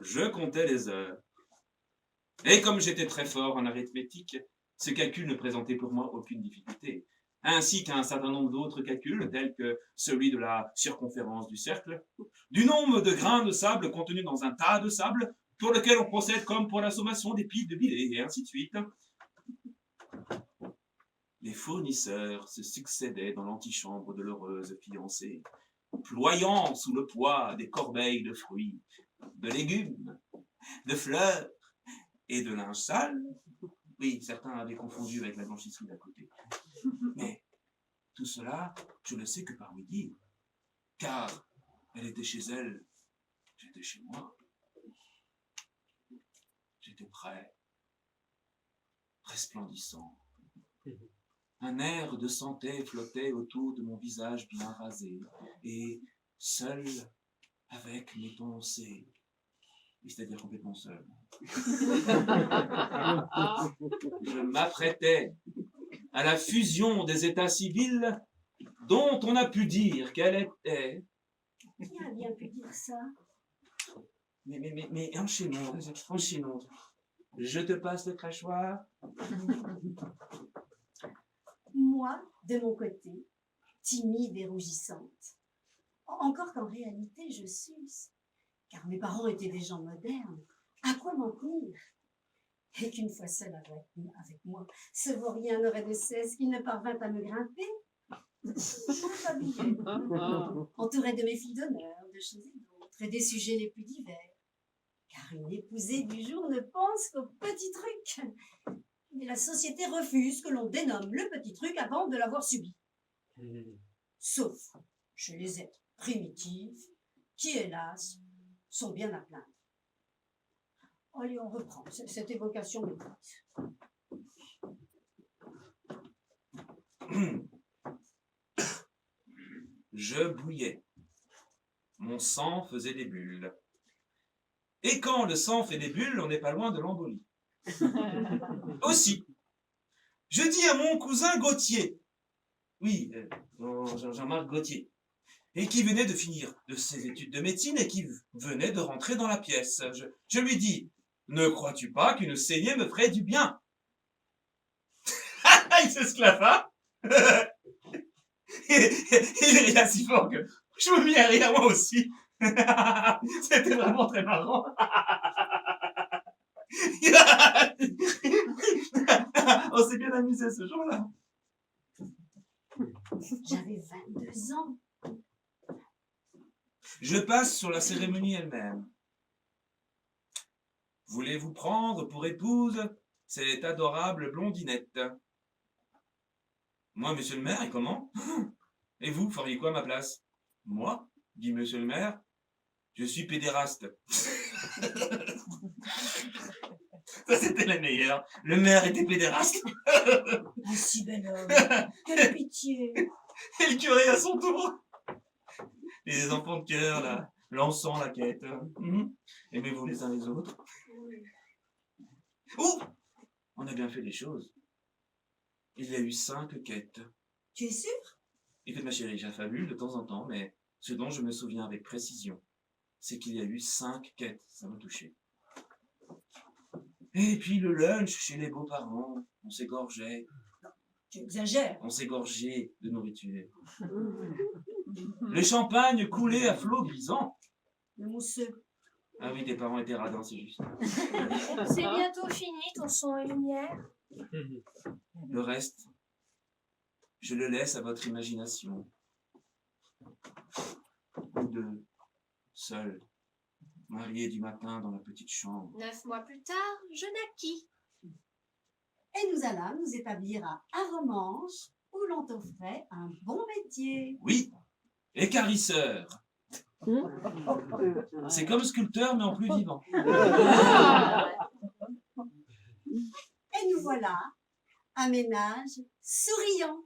Je comptais les heures. Et comme j'étais très fort en arithmétique, ce calcul ne présentait pour moi aucune difficulté, ainsi qu'un certain nombre d'autres calculs, tels que celui de la circonférence du cercle, du nombre de grains de sable contenus dans un tas de sable, pour lequel on procède comme pour la sommation des piles de billets, et ainsi de suite. Les fournisseurs se succédaient dans l'antichambre de l'heureuse fiancée, ployant sous le poids des corbeilles de fruits, de légumes, de fleurs et de linge sale. Oui, certains avaient confondu avec la blanchisserie d'à côté. Mais tout cela, je ne sais que par lui dire, car elle était chez elle, j'étais chez moi. J'étais prêt, resplendissant. Un air de santé flottait autour de mon visage bien rasé, et seul avec mes pensées, c'est-à-dire complètement seul. Je m'apprêtais à la fusion des états civils dont on a pu dire qu'elle était... Qui a bien pu dire ça? Mais enchaînons. Je te passe le crachoir. Moi, de mon côté, timide et rougissante. Encore qu'en réalité, je suce, car mes parents étaient des gens modernes. À quoi m'en tenir? Et qu'une fois seul avec moi, ce vaurien n'aurait de cesse qu'il ne parvint à me grimper. Habillée, entourée de mes filles d'honneur, de choses et d'autres, et des sujets les plus divers. Car une épousée du jour ne pense qu'aux petits trucs. Mais la société refuse que l'on dénomme le petit truc avant de l'avoir subi. Sauf chez les êtres primitifs, qui, hélas, sont bien à plaindre. Allez, on reprend. Cette évocation m'écoute. Je bouillais. Mon sang faisait des bulles. Et quand le sang fait des bulles, on n'est pas loin de l'embolie. Aussi, je dis à mon cousin Gauthier, oui, Jean-Marc Gauthier, et qui venait de finir de ses études de médecine et qui venait de rentrer dans la pièce. Je lui dis, ne crois-tu pas qu'une saignée me ferait du bien? Il s'esclaffa. Il ria si fort que je me mis à rire moi aussi. C'était vraiment très marrant. On s'est bien amusé ce jour-là. J'avais 22 ans. Je passe sur la cérémonie elle-même. Voulez-vous prendre pour épouse cette adorable blondinette? Moi, monsieur le maire, et comment? Et vous, feriez quoi à ma place? Moi, dit monsieur le maire, je suis pédéraste. Ça, c'était la meilleure. Le maire était pédéraste. Un si bel homme. Quelle pitié. Et le curé à son tour. Les enfants de cœur, là, lançant la quête. Aimez-vous les uns les autres. Oh, on a bien fait les choses. Il y a eu 5 quêtes. Tu es sûr? Écoute, ma chérie, j'affabule de temps en temps, mais ce dont je me souviens avec précision, c'est qu'il y a eu 5 quêtes. Ça m'a touché. Et puis le lunch chez les beaux-parents, on s'égorgeait. Tu exagères. On s'égorgeait de nourriture. Le champagne coulait à flots grisants. Le mousseux. Ah oui, tes parents étaient radins, c'est juste. C'est bientôt fini ton son et lumière. Le reste, je le laisse à votre imagination. Vous deux, seuls, mariés du matin dans la petite chambre. 9 mois plus tard, je naquis. Et nous allâmes nous établir à Arromanches, où l'on t'offrait un bon métier. Oui, écarisseur. C'est comme sculpteur, mais en plus vivant. Et nous voilà, un ménage souriant.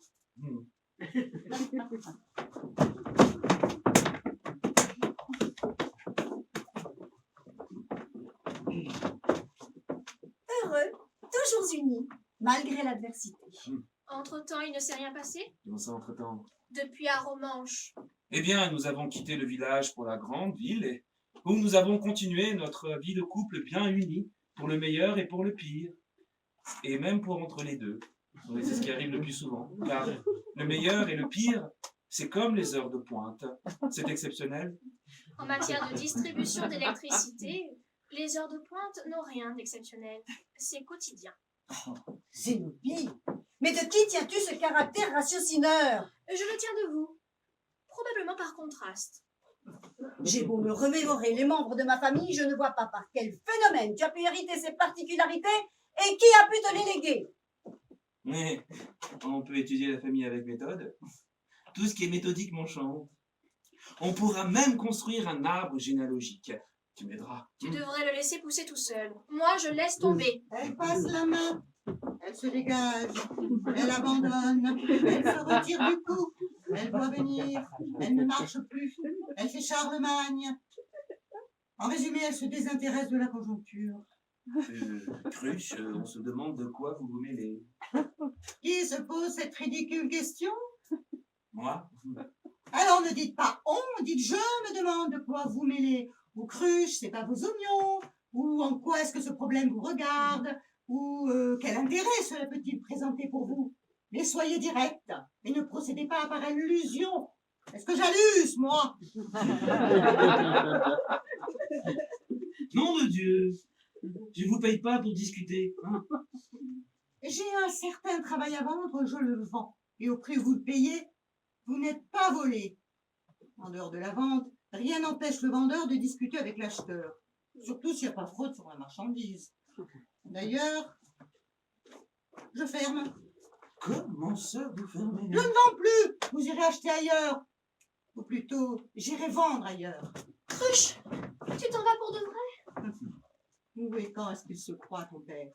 Heureux, toujours unis, malgré l'adversité. Entre-temps, il ne s'est rien passé? Comment ça, entre-temps? Depuis Arromanches. Eh bien, nous avons quitté le village pour la grande ville, où nous avons continué notre vie de couple bien unis, pour le meilleur et pour le pire. Et même pour entre les deux. Oui, c'est ce qui arrive le plus souvent. Car le meilleur et le pire, c'est comme les heures de pointe. C'est exceptionnel. En matière de distribution d'électricité, les heures de pointe n'ont rien d'exceptionnel. C'est quotidien. Zénobie, mais de qui tiens-tu ce caractère ratiocineur? Je le tiens de vous. Probablement par contraste. J'ai beau me remémorer les membres de ma famille, je ne vois pas par quel phénomène tu as pu hériter ces particularités et qui a pu te les léguer. Mais on peut étudier la famille avec méthode. Tout ce qui est méthodique m'enchante. On pourra même construire un arbre généalogique. Tu m'aideras. Tu devrais le laisser pousser tout seul. Moi, je laisse tomber. Elle passe la main, elle se dégage, elle abandonne, elle se retire du coup, elle doit venir, elle ne marche plus, elle fait Charlemagne. En résumé, elle se désintéresse de la conjoncture. Cruche, on se demande de quoi vous vous mêlez. Qui se pose cette ridicule question? Moi? Alors ne dites pas on, dites je me demande de quoi vous mêlez. Ou Cruche, c'est pas vos oignons. Ou en quoi est-ce que ce problème vous regarde. Ou quel intérêt cela peut-il présenter pour vous. Mais soyez direct et ne procédez pas par allusion. Est-ce que j'alluse, moi? Nom de Dieu! Je vous paye pas pour discuter. Hein. J'ai un certain travail à vendre, je le vends. Et au prix où vous le payez, vous n'êtes pas volé. En dehors de la vente, rien n'empêche le vendeur de discuter avec l'acheteur. Surtout s'il n'y a pas fraude sur la marchandise. D'ailleurs, je ferme. Comment ça, vous fermez? Je ne vends plus. Vous irez acheter ailleurs. Ou plutôt, j'irai vendre ailleurs. Cruche, tu t'en vas pour de vrai? Où et quand est-ce qu'il se croit, ton père?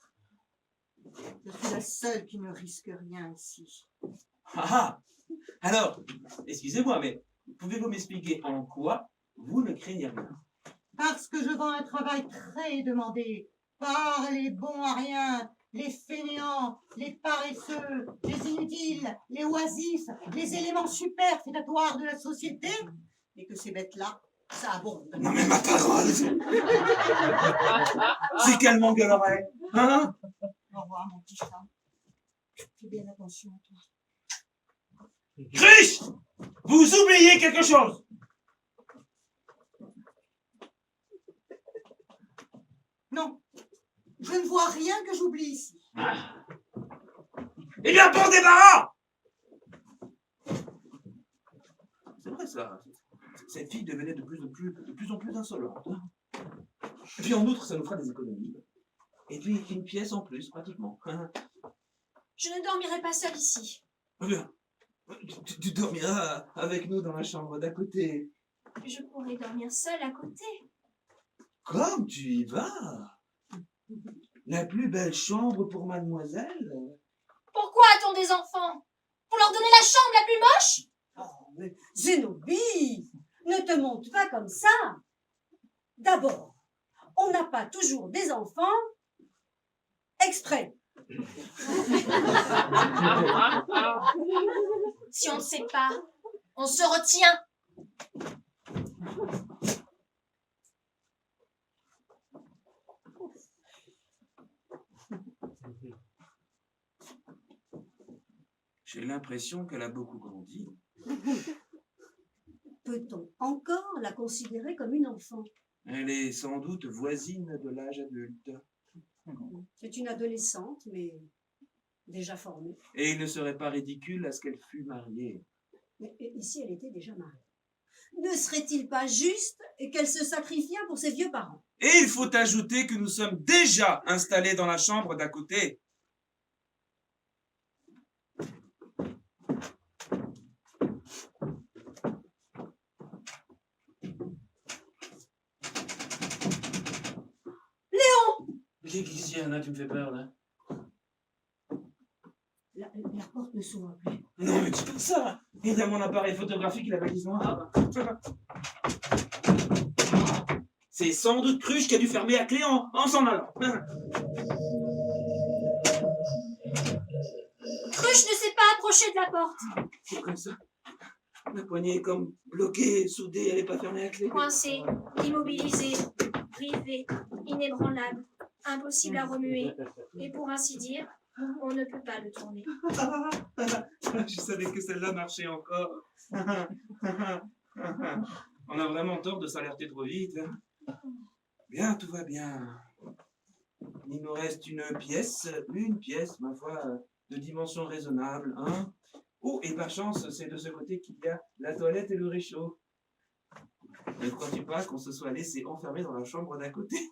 Je suis la seule qui ne risque rien ici. Ah ah! Alors, excusez-moi, mais pouvez-vous m'expliquer en quoi vous ne craignez rien? Parce que je vends un travail très demandé par les bons à rien, les fainéants, les paresseux, les inutiles, les oisifs, les éléments superfétatoires de la société, et que ces bêtes-là, ça abonde. Non mais ma parole! C'est qu'elle m'engueulerait, hein? Au revoir, mon petit chat. Fais bien attention à toi. Cruche! Vous oubliez quelque chose! Non, je ne vois rien que j'oublie ici. Eh bien, pour débarras! C'est vrai ça. Cette fille devenait de plus en plus insolente. Hein. Et puis en outre, ça nous fera des économies. Et puis une pièce en plus, pratiquement. Hein. Je ne dormirai pas seule ici. Eh bien, tu dormiras avec nous dans la chambre d'à côté. Je pourrai dormir seule à côté. Comme tu y vas! La plus belle chambre pour mademoiselle. Pourquoi a-t-on des enfants? Pour leur donner la chambre la plus moche? Oh, mais Zénobie, ne te monte pas comme ça. D'abord, on n'a pas toujours des enfants exprès. Si on ne sait pas, on se retient. J'ai l'impression qu'elle a beaucoup grandi. Peut-on encore la considérer comme une enfant? Elle est sans doute voisine de l'âge adulte. C'est une adolescente, mais déjà formée. Et il ne serait pas ridicule à ce qu'elle fût mariée. Mais ici, elle était déjà mariée. Ne serait-il pas juste qu'elle se sacrifiât pour ses vieux parents? Et il faut ajouter que nous sommes déjà installés dans la chambre d'à côté. Qu'est-ce qu'il y en a, tu me fais peur, là? La porte ne s'ouvre plus. Non, mais dis pas ça. Il y a mon appareil photographique, il a valise noire. C'est sans doute Cruche qui a dû fermer à clé en s'en allant. Cruche ne s'est pas approché de la porte. C'est comme ça. La poignée est comme bloquée, soudée, elle n'est pas fermée à clé. Coincé, immobilisé, rivé, inébranlable, impossible à remuer. Et pour ainsi dire, on ne peut pas le tourner. Je savais que celle-là marchait encore. On a vraiment tort de s'alerter trop vite. Bien, tout va bien. Il nous reste une pièce, ma foi, de dimension raisonnable. Hein. Oh, et par chance, c'est de ce côté qu'il y a la toilette et le réchaud. Ne crois-tu pas qu'on se soit laissé enfermer dans la chambre d'à côté?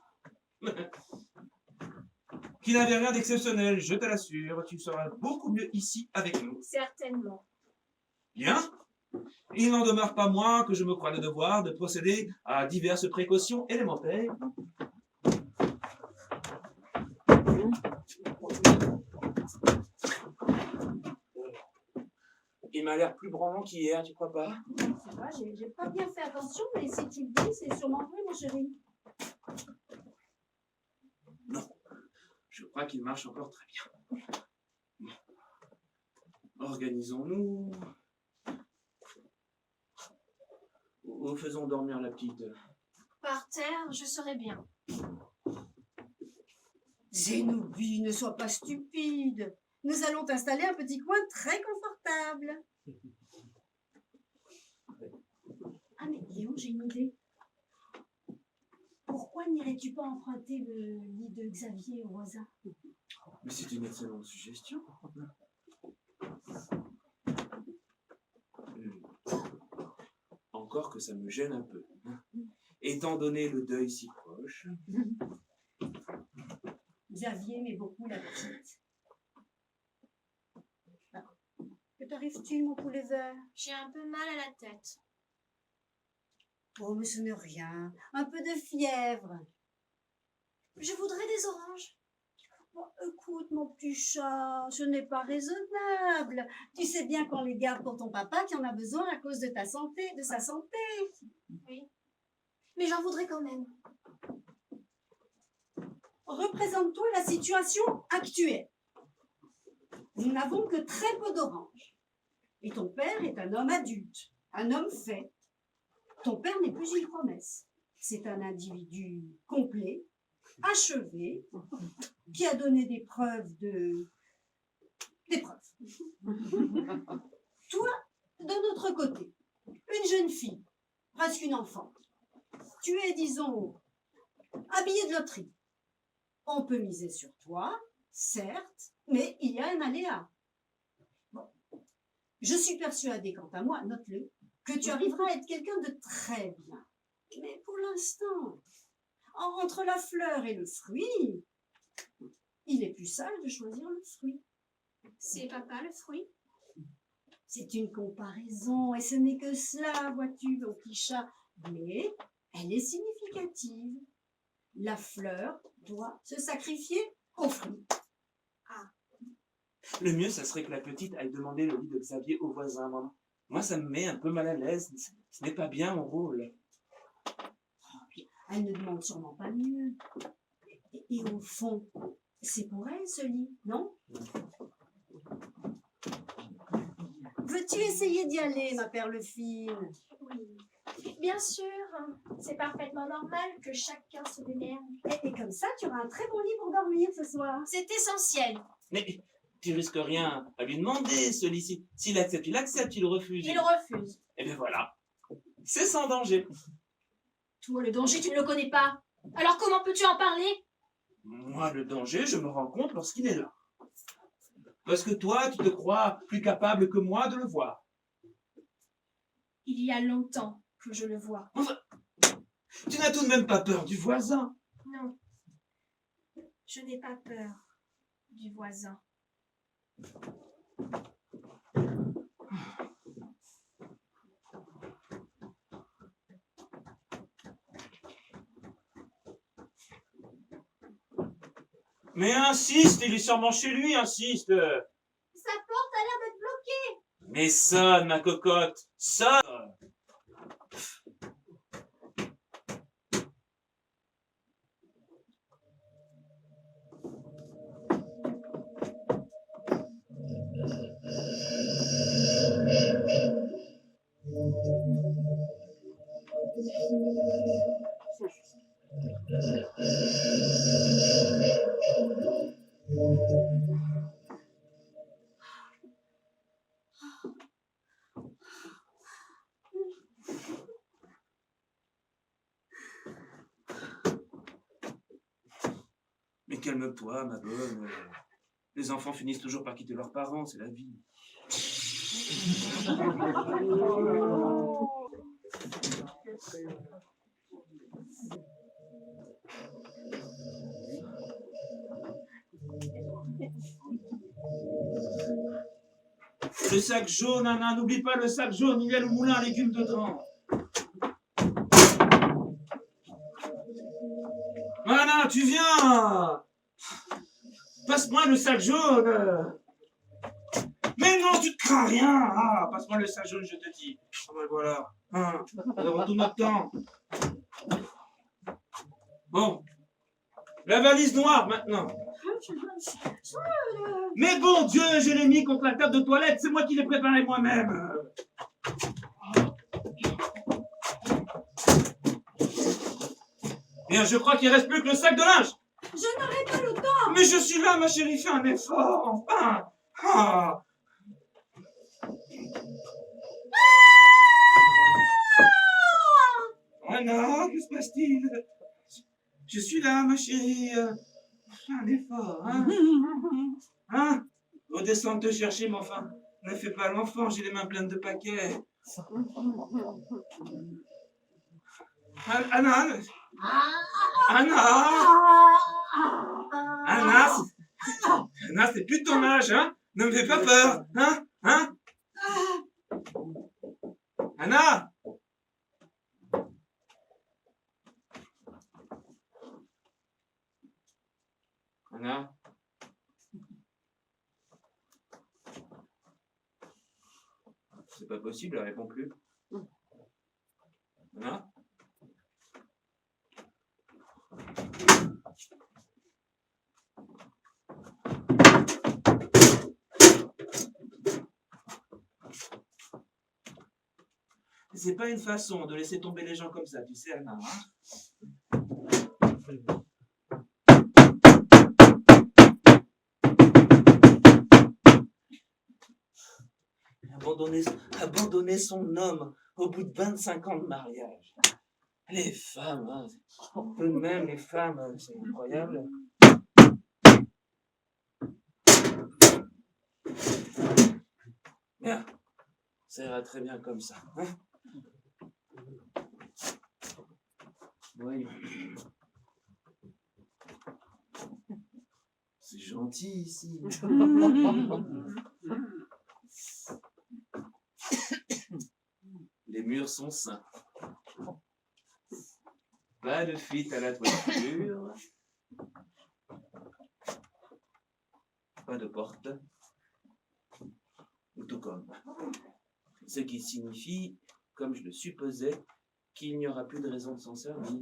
Qui n'avait rien d'exceptionnel, je te l'assure. Tu seras beaucoup mieux ici avec nous. Certainement. Bien. Il n'en demeure pas moins que je me crois le devoir de procéder à diverses précautions élémentaires. Il m'a l'air plus branlant qu'hier, tu crois pas? Je sais pas, j'ai pas bien fait attention, mais si tu le dis, c'est sûrement vrai, mon chéri. Non. Je crois qu'il marche encore très bien. Bon. Organisons-nous. Ou faisons dormir la petite. Par terre, je serai bien. Zénobie, ne sois pas stupide. Nous allons t'installer un petit coin très confortable. Ah mais Léon, j'ai une idée. Pourquoi n'irais-tu pas emprunter le lit de Xavier au voisin? Mais c'est une excellente suggestion. Encore que ça me gêne un peu. Étant donné le deuil si proche. Xavier aimait beaucoup la petite. Ah. Que t'arrive-t-il, mon poulet vert? J'ai un peu mal à la tête. Oh, mais ce n'est rien. Un peu de fièvre. Je voudrais des oranges. Oh, écoute, mon petit chat, ce n'est pas raisonnable. Tu sais bien qu'on les garde pour ton papa qui en a besoin à cause de ta santé, de sa santé. Oui. Mais j'en voudrais quand même. Représente-toi la situation actuelle. Nous n'avons que très peu d'oranges. Et ton père est un homme adulte, un homme fait. Ton père n'est plus une promesse. C'est un individu complet, achevé, qui a donné des preuves des preuves. Toi, d'un autre côté, une jeune fille, presque une enfant. Tu es, disons, habillée de loterie. On peut miser sur toi, certes, mais il y a un aléa. Bon. Je suis persuadée, quant à moi, note-le, que tu arriveras à être quelqu'un de très bien. Mais pour l'instant, entre la fleur et le fruit, il est plus sage de choisir le fruit. C'est papa le fruit? C'est une comparaison, et ce n'est que cela, vois-tu, mon petit chat. Mais elle est significative. La fleur doit se sacrifier offrir. Le mieux, ça serait que la petite aille demander le lit de Xavier au voisin, maman. Moi, ça me met un peu mal à l'aise. Ce n'est pas bien mon rôle. Elle ne demande sûrement pas mieux. Et au fond, c'est pour elle ce lit, non? Veux-tu essayer d'y aller, ma perle fine? Oui, bien sûr. C'est parfaitement normal que chacun se démerde. Et comme ça, tu auras un très bon lit pour dormir ce soir. C'est essentiel. Mais tu risques rien à lui demander, celui-ci. S'il accepte, il accepte. Il refuse. Il refuse. Et bien voilà. C'est sans danger. Toi, le danger, tu ne le connais pas. Alors comment peux-tu en parler? Moi, le danger, je me rends compte lorsqu'il est là. Parce que toi, tu te crois plus capable que moi de le voir. Il y a longtemps que je le vois. Enfin, tu n'as tout de même pas peur du voisin. Non. Je n'ai pas peur du voisin. Mais insiste, il est sûrement chez lui, insiste. Sa porte a l'air d'être bloquée. Mais sonne, ma cocotte, sonne. Mais calme-toi, ma bonne. Les enfants finissent toujours par quitter leurs parents, c'est la vie. Le sac jaune, Anna, n'oublie pas le sac jaune, il y a le moulin à légumes dedans. Anna, tu viens. Passe-moi le sac jaune. Mais non, tu te crains rien. Ah, passe-moi le sac jaune, je te dis. Ah ben voilà. Hein, nous avons tout notre temps. Bon. La valise noire, maintenant. Mais bon Dieu, je l'ai mis contre la table de toilette. C'est moi qui l'ai préparé moi-même. Bien, je crois qu'il reste plus que le sac de linge. Je n'aurai pas le temps. Mais je suis là, ma chérie, fais un effort, enfin. Ah. Anna, que se passe-t-il? Je suis là, ma chérie. Fais un effort, hein? Hein? Redescends te chercher, mais enfin, ne fais pas l'enfant, j'ai les mains pleines de paquets. Anna, Anna, Anna, c'est plus de ton âge, hein? Ne me fais pas peur, hein? Hein? Anna! Anna? C'est pas possible, elle répond plus. Anna? C'est pas une façon de laisser tomber les gens comme ça, tu sais, Anna, hein? Abandonner son homme au bout de 25 ans de mariage. Les femmes, hein, tout de même, les femmes, c'est incroyable. Bien, ça ira très bien comme ça. Hein? Oui. C'est gentil ici. Les murs sont sains. Pas de fuite à la toiture. pas de porte, ou tout comme. Ce qui signifie, comme je le supposais, qu'il n'y aura plus de raison de s'en servir.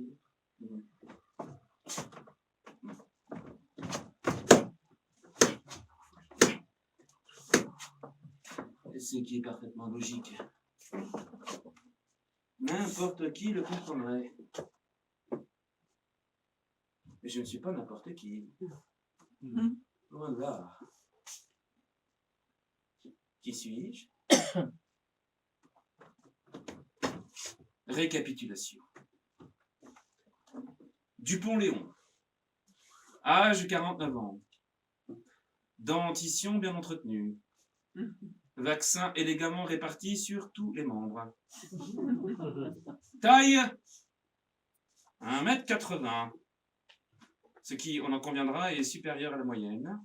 Ce qui est parfaitement logique. N'importe qui le comprendrait. Mais je ne suis pas n'importe qui. Loin de là. Qui suis-je? Récapitulation. Dupont-Léon. Âge 49 ans. Dentition bien entretenue. Vaccin élégamment réparti sur tous les membres. Taille 1,80 m. Ce qui, on en conviendra, est supérieur à la moyenne.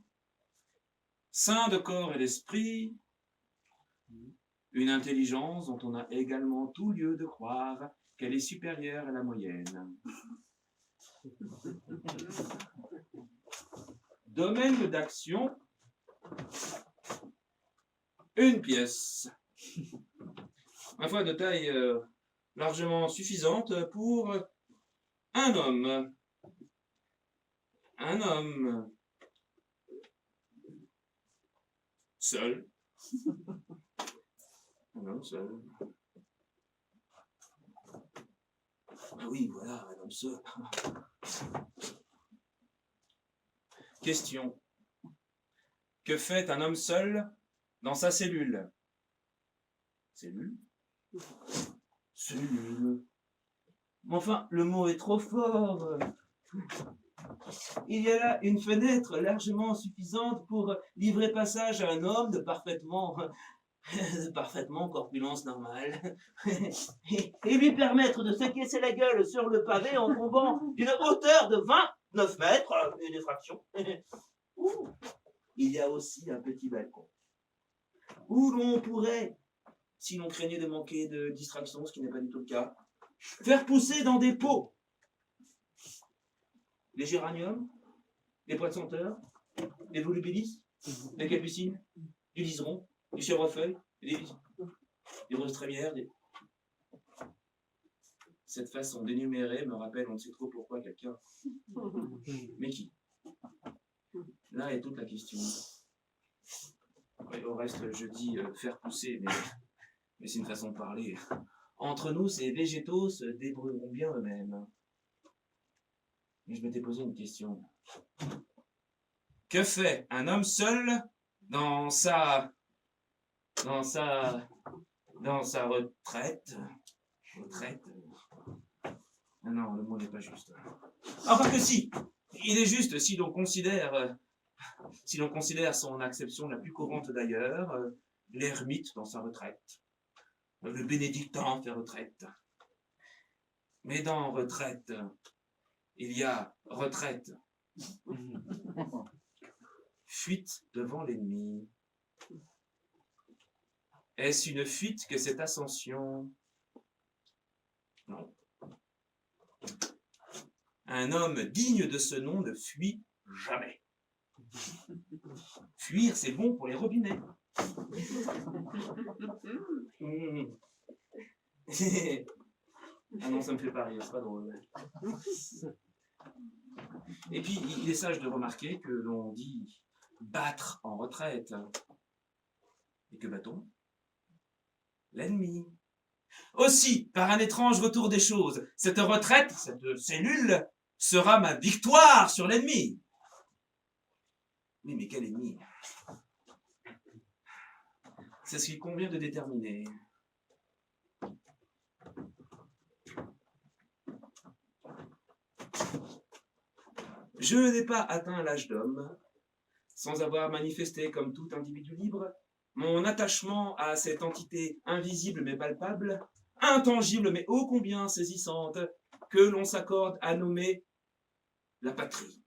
Sain de corps et d'esprit. Une intelligence dont on a également tout lieu de croire qu'elle est supérieure à la moyenne. Domaine d'action. Une pièce. Ma foi, de taille largement suffisante pour un homme. Un homme seul. Un homme seul. Ah oui, voilà, un homme seul. Question. Que fait un homme seul dans sa cellule? Cellule? Cellule. Mais enfin, le mot est trop fort. Il y a là une fenêtre largement suffisante pour livrer passage à un homme de parfaitement corpulence normale et lui permettre de séquesser la gueule sur le pavé en tombant d'une hauteur de 29 mètres, une effraction. Il y a aussi un petit balcon où l'on pourrait, si l'on craignait de manquer de distraction, ce qui n'est pas du tout le cas, faire pousser dans des pots les géraniums, les poissons-senteurs, les volubilis, les capucines, du liseron, du chèvrefeuille, des roses trémières. Cette façon d'énumérer me rappelle, on ne sait trop pourquoi, quelqu'un. Mais qui? Là est toute la question. Au reste, je dis faire pousser, mais c'est une façon de parler. Entre nous, ces végétaux se débrouilleront bien eux-mêmes. Mais je m'étais posé une question. Que fait un homme seul dans sa retraite? Retraite? Ah non, le mot n'est pas juste. Enfin que si, il est juste si l'on considère son acception la plus courante d'ailleurs, l'ermite dans sa retraite, le bénédictin fait retraite. Mais dans retraite, il y a retraite. Fuite devant l'ennemi. Est-ce une fuite que cette ascension? Non. Un homme digne de ce nom ne fuit jamais. Fuir, c'est bon pour les robinets. Ah non, ça me fait pas rire, c'est pas drôle. Et puis, il est sage de remarquer que l'on dit battre en retraite. Et que bat-on? L'ennemi. Aussi, par un étrange retour des choses, cette retraite, cette cellule, sera ma victoire sur l'ennemi. Oui, mais quel ennemi? C'est ce qu'il convient de déterminer. Je n'ai pas atteint l'âge d'homme, sans avoir manifesté comme tout individu libre mon attachement à cette entité invisible mais palpable, intangible mais ô combien saisissante, que l'on s'accorde à nommer la patrie.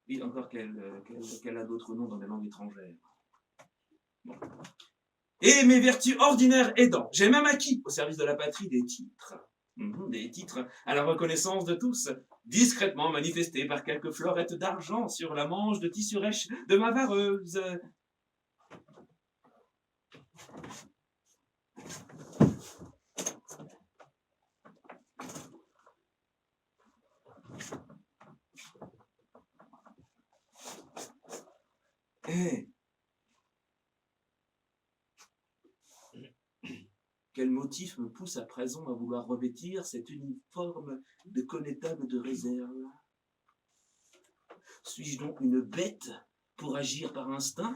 Oui, encore qu'elle a d'autres noms dans des langues étrangères. Bon. Et mes vertus ordinaires aidant, j'ai même acquis au service de la patrie des titres à la reconnaissance de tous, discrètement manifestée par quelques florettes d'argent sur la manche de tissu rêche de ma vareuse. Eh, quel motif me pousse à présent à vouloir revêtir cet uniforme de connétable de réserve? Suis-je donc une bête pour agir par instinct?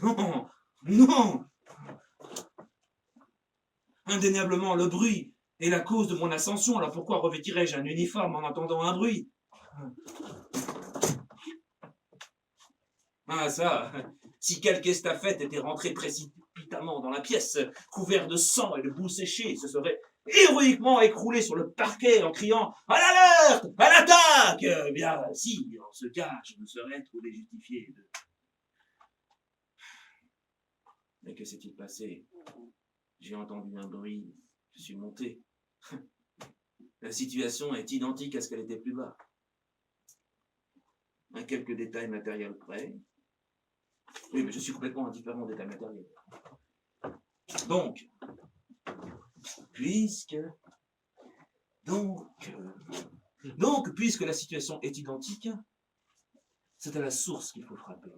Non, non! Indéniablement, le bruit est la cause de mon ascension, alors pourquoi revêtirais-je un uniforme en entendant un bruit? Ah ça, si quelque estafette était rentré précipitamment dans la pièce, couvert de sang et de boue séchée, se serait héroïquement écroulé sur le parquet en criant « À l'alerte! À l'attaque !» Eh bien, si, en ce cas, je me serais trouvé justifié de... Mais que s'est-il passé? J'ai entendu un bruit, je suis monté. La situation est identique à ce qu'elle était plus bas. À quelques détails matériels près. Oui, mais je suis complètement indifférent aux détails matériels. Donc, puisque la situation est identique, c'est à la source qu'il faut frapper.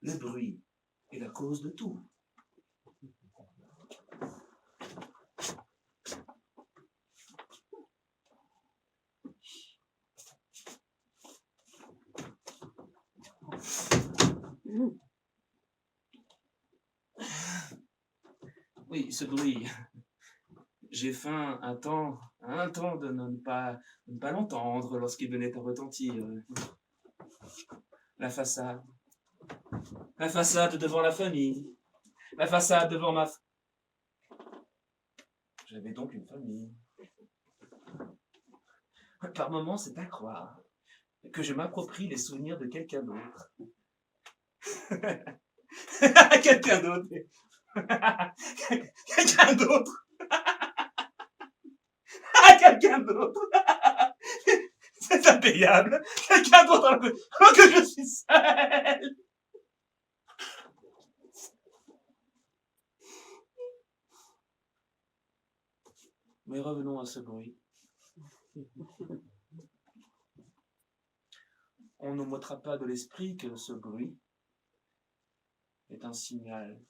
Le bruit est la cause de tout. Oui, ce bruit. J'ai feint un temps de ne pas l'entendre lorsqu'il venait à retentir. La façade devant la famille, la façade devant ma... J'avais donc une famille. Par moments, c'est à croire que je m'approprie les souvenirs de quelqu'un d'autre. Quelqu'un d'autre. Quelqu'un d'autre. Quelqu'un d'autre. C'est impayable. Quelqu'un d'autre alors que je suis seul. Mais revenons à ce bruit. On ne m'ôtera pas de l'esprit que ce bruit est un signal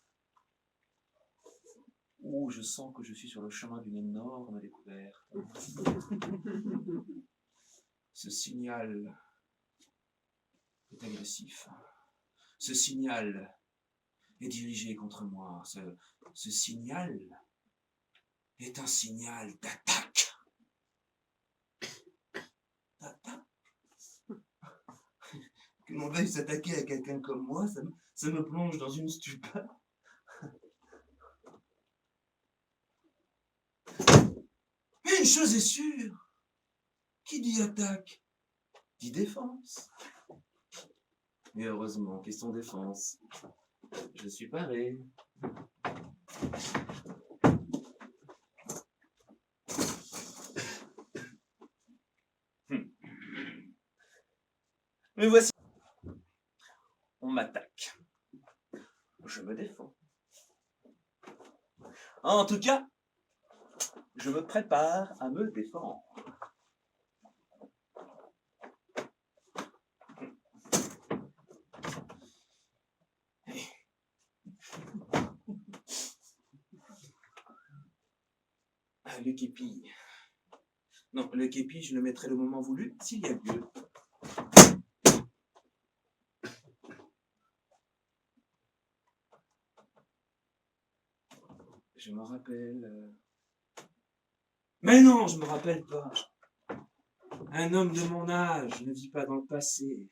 où je sens que je suis sur le chemin d'une énorme découverte. Ce signal est agressif. Ce signal est dirigé contre moi. Ce signal est un signal d'attaque. D'attaque? Que l'on veuille s'attaquer à quelqu'un comme moi, ça me plonge dans une stupeur. Mais une chose est sûre, qui dit attaque, dit défense. Et heureusement, question défense, je suis paré. Mais voici, on m'attaque. Je me défends. En tout cas, je me prépare à me défendre. Le képi. Non, le képi, je le mettrai le moment voulu, s'il y a lieu. Je me rappelle... Mais non, je me rappelle pas. Un homme de mon âge ne vit pas dans le passé.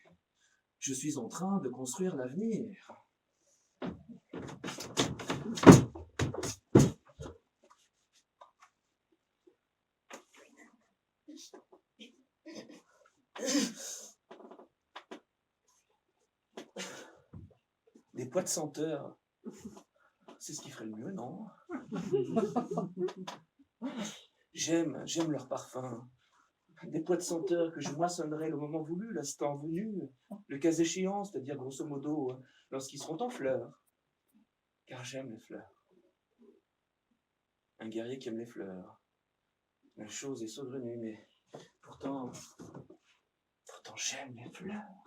Je suis en train de construire l'avenir. Des poids de senteur, c'est ce qui ferait le mieux, non? J'aime leur parfum. Des pois de senteur que je moissonnerai le moment voulu, l'instant venu, le cas échéant, c'est-à-dire grosso modo lorsqu'ils seront en fleurs. Car j'aime les fleurs. Un guerrier qui aime les fleurs. La chose est saugrenue, mais pourtant j'aime les fleurs.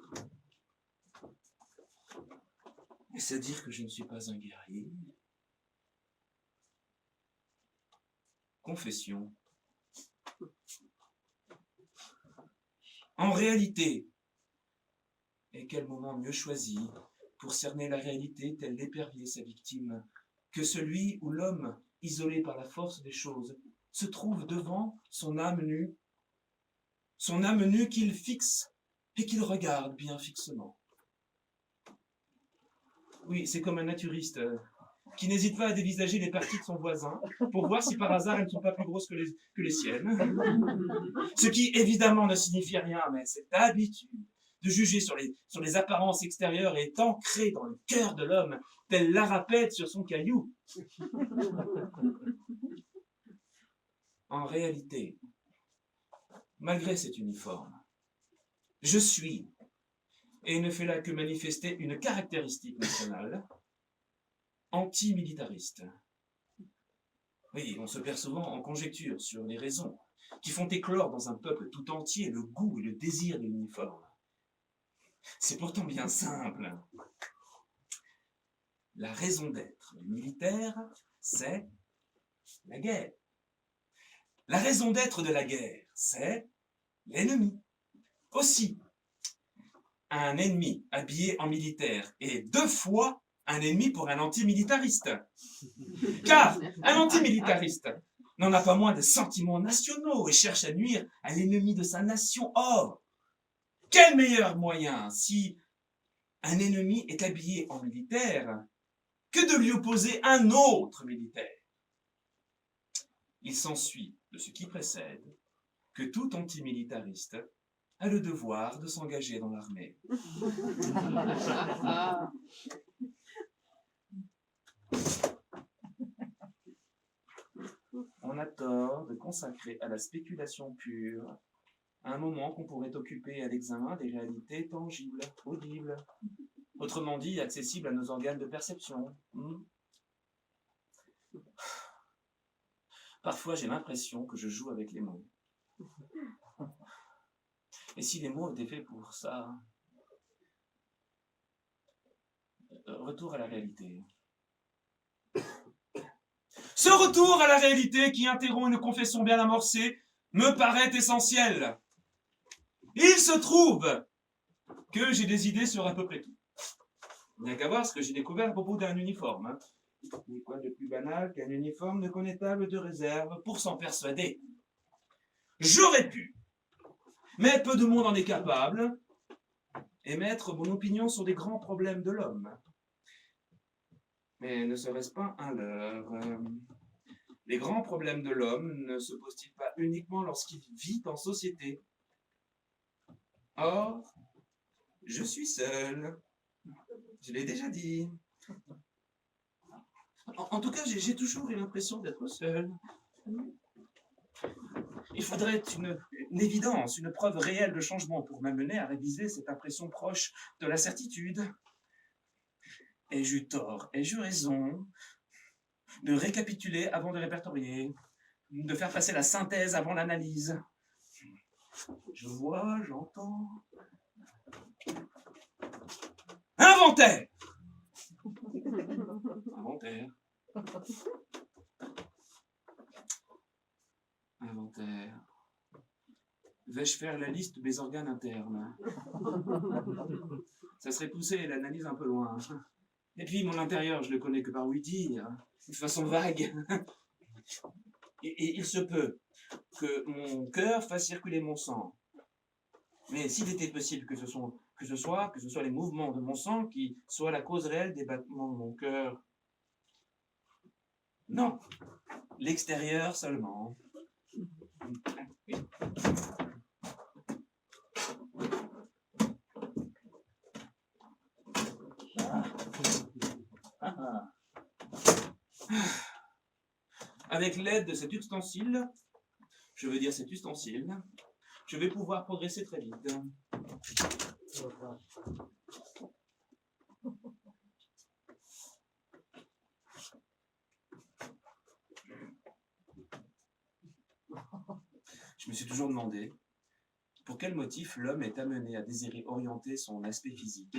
Et c'est dire que je ne suis pas un guerrier. Confession. En réalité, et quel moment mieux choisi pour cerner la réalité tel l'épervier sa victime, que celui où l'homme, isolé par la force des choses, se trouve devant son âme nue qu'il fixe et qu'il regarde bien fixement. Oui, c'est comme un naturiste qui n'hésite pas à dévisager les parties de son voisin pour voir si par hasard elles ne sont pas plus grosses que les siennes. Ce qui évidemment ne signifie rien, mais cette habitude de juger sur les apparences extérieures est ancrée dans le cœur de l'homme, tel l'arapède sur son caillou. En réalité, malgré cet uniforme, je suis, et ne fais là que manifester une caractéristique nationale, anti-militariste. Oui, on se perd souvent en conjecture sur les raisons qui font éclore dans un peuple tout entier le goût et le désir de l'uniforme. C'est pourtant bien simple. La raison d'être du militaire, c'est la guerre. La raison d'être de la guerre, c'est l'ennemi. Aussi, un ennemi habillé en militaire est 2 fois un ennemi pour un antimilitariste. Car un antimilitariste n'en a pas moins des sentiments nationaux et cherche à nuire à l'ennemi de sa nation. Or, quel meilleur moyen, si un ennemi est habillé en militaire, que de lui opposer un autre militaire? Il s'ensuit de ce qui précède que tout antimilitariste a le devoir de s'engager dans l'armée. On a tort de consacrer à la spéculation pure un moment qu'on pourrait occuper à l'examen des réalités tangibles, audibles, autrement dit accessibles à nos organes de perception. Parfois, j'ai l'impression que je joue avec les mots. Et si les mots étaient faits pour ça? Retour à la réalité. Ce retour à la réalité qui interrompt une confession bien amorcée me paraît essentiel. Il se trouve que j'ai des idées sur à peu près tout. Il n'y a qu'à voir ce que j'ai découvert à propos d'un uniforme. Mais quoi de plus banal qu'un uniforme de connétable de réserve pour s'en persuader? J'aurais pu, mais peu de monde en est capable, émettre mon opinion sur des grands problèmes de l'homme. Mais ne serait-ce pas un leurre? Les grands problèmes de l'homme ne se posent-ils pas uniquement lorsqu'il vit en société? Or, je suis seul. Je l'ai déjà dit. En tout cas, j'ai toujours eu l'impression d'être seul. Il faudrait une évidence, une preuve réelle de changement pour m'amener à réviser cette impression proche de la certitude. Ai-je eu tort? Ai-je eu raison? De récapituler avant de répertorier, de faire passer la synthèse avant l'analyse. Je vois, j'entends. Inventaire! Inventaire. Inventaire. Vais-je faire la liste des organes internes? Ça serait pousser l'analyse un peu loin. Et puis mon intérieur, je le connais que par ouï-dire, de façon vague. Et il se peut que mon cœur fasse circuler mon sang. Mais s'il était possible que ce soit les mouvements de mon sang qui soient la cause réelle des battements de mon cœur. Non, l'extérieur seulement. Avec l'aide de cet ustensile, je je vais pouvoir progresser très vite. Je me suis toujours demandé pour quel motif l'homme est amené à désirer orienter son aspect physique.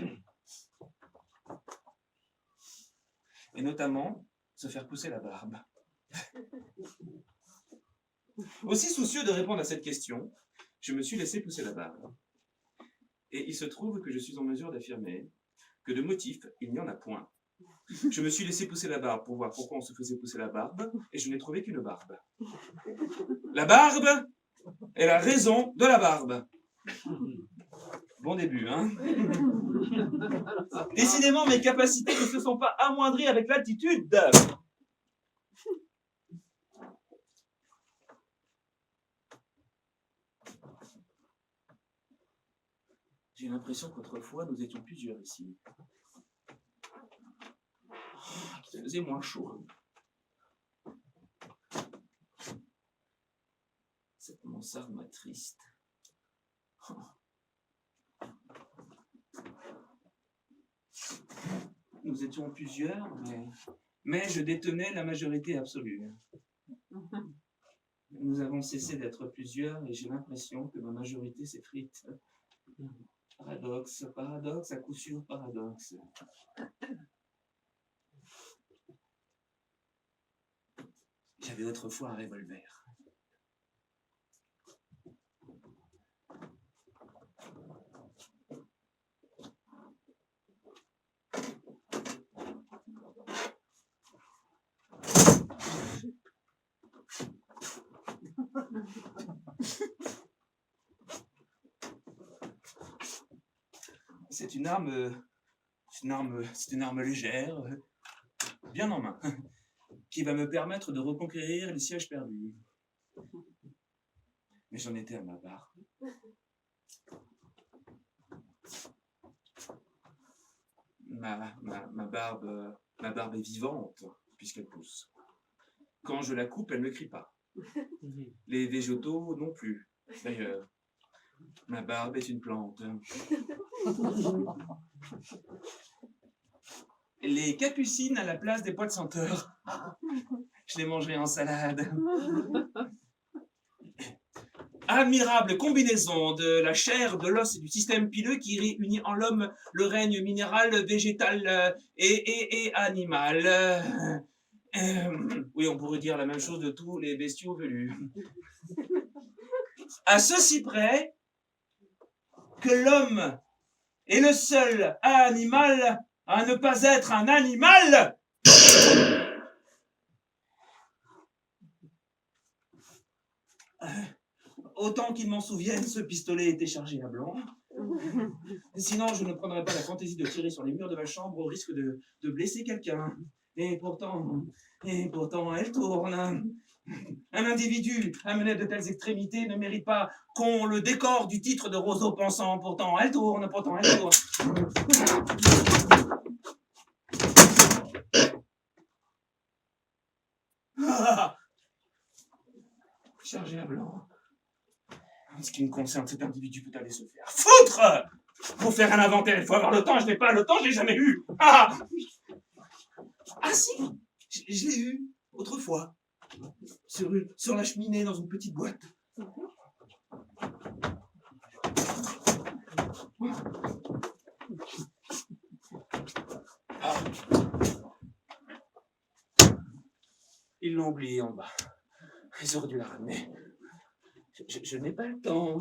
Et notamment, se faire pousser la barbe. Aussi soucieux de répondre à cette question, je me suis laissé pousser la barbe. Et il se trouve que je suis en mesure d'affirmer que de motif, il n'y en a point. Je me suis laissé pousser la barbe pour voir pourquoi on se faisait pousser la barbe, et je n'ai trouvé qu'une barbe. La barbe est la raison de la barbe. Bon début, hein? Décidément, mes capacités ne se sont pas amoindries avec l'altitude. J'ai l'impression qu'autrefois, nous étions plusieurs ici. Il faisait moins chaud. Cette mansarde m'attriste. Nous étions plusieurs, mais je détenais la majorité absolue. Nous avons cessé d'être plusieurs et j'ai l'impression que ma majorité s'effrite. Paradoxe, paradoxe, à coup sûr paradoxe. J'avais autrefois un revolver. C'est une arme légère, bien en main, qui va me permettre de reconquérir les sièges perdus. Mais j'en étais à ma barbe. Ma barbe est vivante, puisqu'elle pousse. Quand je la coupe, elle ne crie pas. Les végétaux non plus, d'ailleurs. Ma barbe est une plante. Les capucines à la place des pois de senteur. Je les mangerai en salade. Admirable combinaison de la chair, de l'os et du système pileux qui réunit en l'homme le règne minéral, végétal et animal. Oui, on pourrait dire la même chose de tous les bestiaux velus. À ceci près que l'homme est le seul animal à ne pas être un animal. Autant qu'il m'en souvienne, ce pistolet était chargé à blanc. Sinon, je ne prendrais pas la fantaisie de tirer sur les murs de ma chambre au risque de blesser quelqu'un. Et pourtant, elle tourne. Un individu amené à de telles extrémités ne mérite pas qu'on le décore du titre de roseau pensant. Pourtant, elle tourne. Ah, chargé à blanc. En ce qui me concerne, cet individu peut aller se faire foutre! Pour faire un inventaire, il faut avoir le temps. Je n'ai pas le temps, je l'ai jamais eu. Ah si, je l'ai eu autrefois. Sur la cheminée, dans une petite boîte. Ah. Ils l'ont oublié en bas. Ils auraient dû la ramener. Je n'ai pas le temps.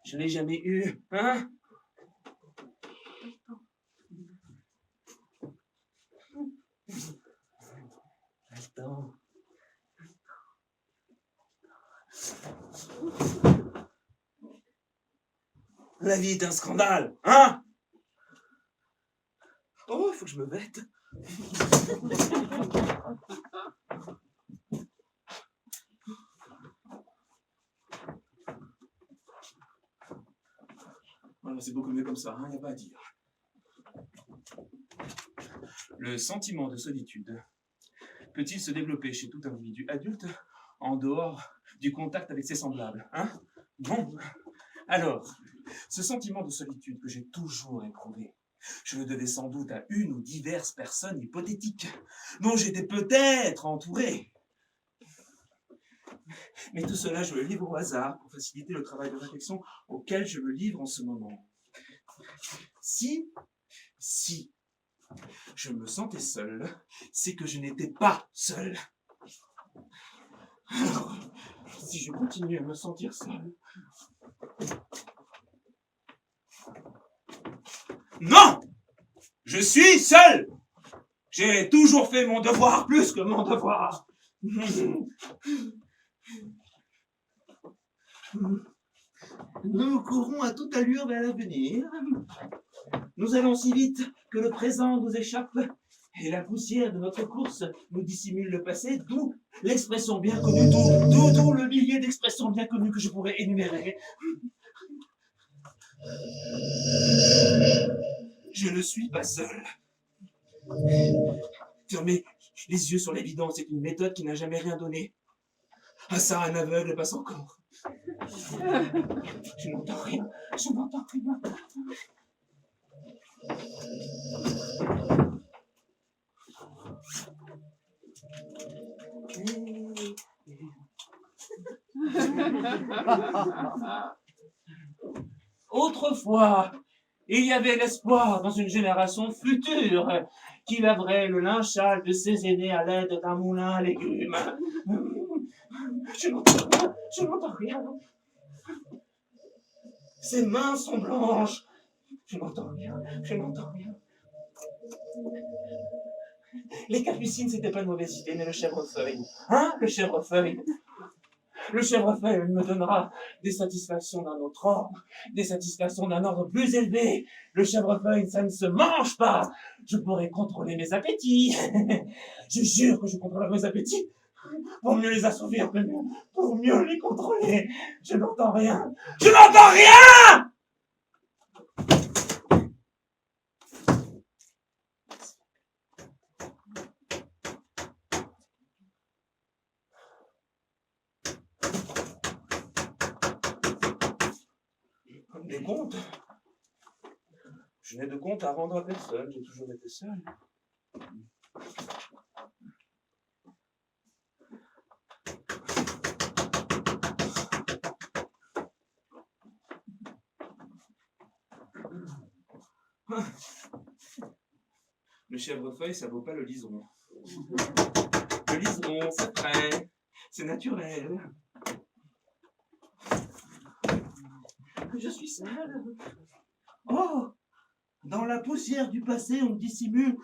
Je n'ai jamais eu. Hein? Attends. La vie est un scandale, hein? Oh, il faut que je me vête. Voilà, c'est beaucoup mieux comme ça, il n'y a pas à dire. Le sentiment de solitude peut-il se développer chez tout individu adulte en dehors du contact avec ses semblables, hein? Non. Alors, ce sentiment de solitude que j'ai toujours éprouvé, je le devais sans doute à une ou diverses personnes hypothétiques, dont j'étais peut-être entouré. Mais tout cela, je le livre au hasard pour faciliter le travail de réflexion auquel je me livre en ce moment. Si je me sentais seul, c'est que je n'étais pas seul. Alors, si je continue à me sentir seul... Non! Je suis seul! J'ai toujours fait mon devoir plus que mon devoir. Nous courons à toute allure vers l'avenir. Nous allons si vite que le présent nous échappe et la poussière de notre course nous dissimule le passé, d'où l'expression bien connue, d'où le millier d'expressions bien connues que je pourrais énumérer. Je ne suis pas seul. Fermer les yeux sur l'évidence est une méthode qui n'a jamais rien donné. Ah ça, un aveugle passe encore. Je n'entends rien, je n'entends rien. Autrefois, il y avait l'espoir dans une génération future qui laverait le linchal de ses aînés à l'aide d'un moulin à légumes. Je n'entends rien. Ses mains sont blanches. Je n'entends rien. Les capucines, c'était pas une mauvaise idée, mais le chèvrefeuille. Hein, le chèvrefeuille? Le chèvrefeuille me donnera des satisfactions d'un autre ordre, des satisfactions d'un ordre plus élevé. Le chèvrefeuille, ça ne se mange pas. Je pourrais contrôler mes appétits. Je jure que je contrôlerai mes appétits pour mieux les assouvir, pour mieux les contrôler. Je n'entends rien. Je n'entends rien! Des comptes. Je n'ai de compte à rendre à personne, j'ai toujours été seul. Le chèvrefeuille, ça vaut pas le liseron. Le liseron, c'est frais, c'est naturel. Je suis seul. Oh! Dans la poussière du passé, on dissimule.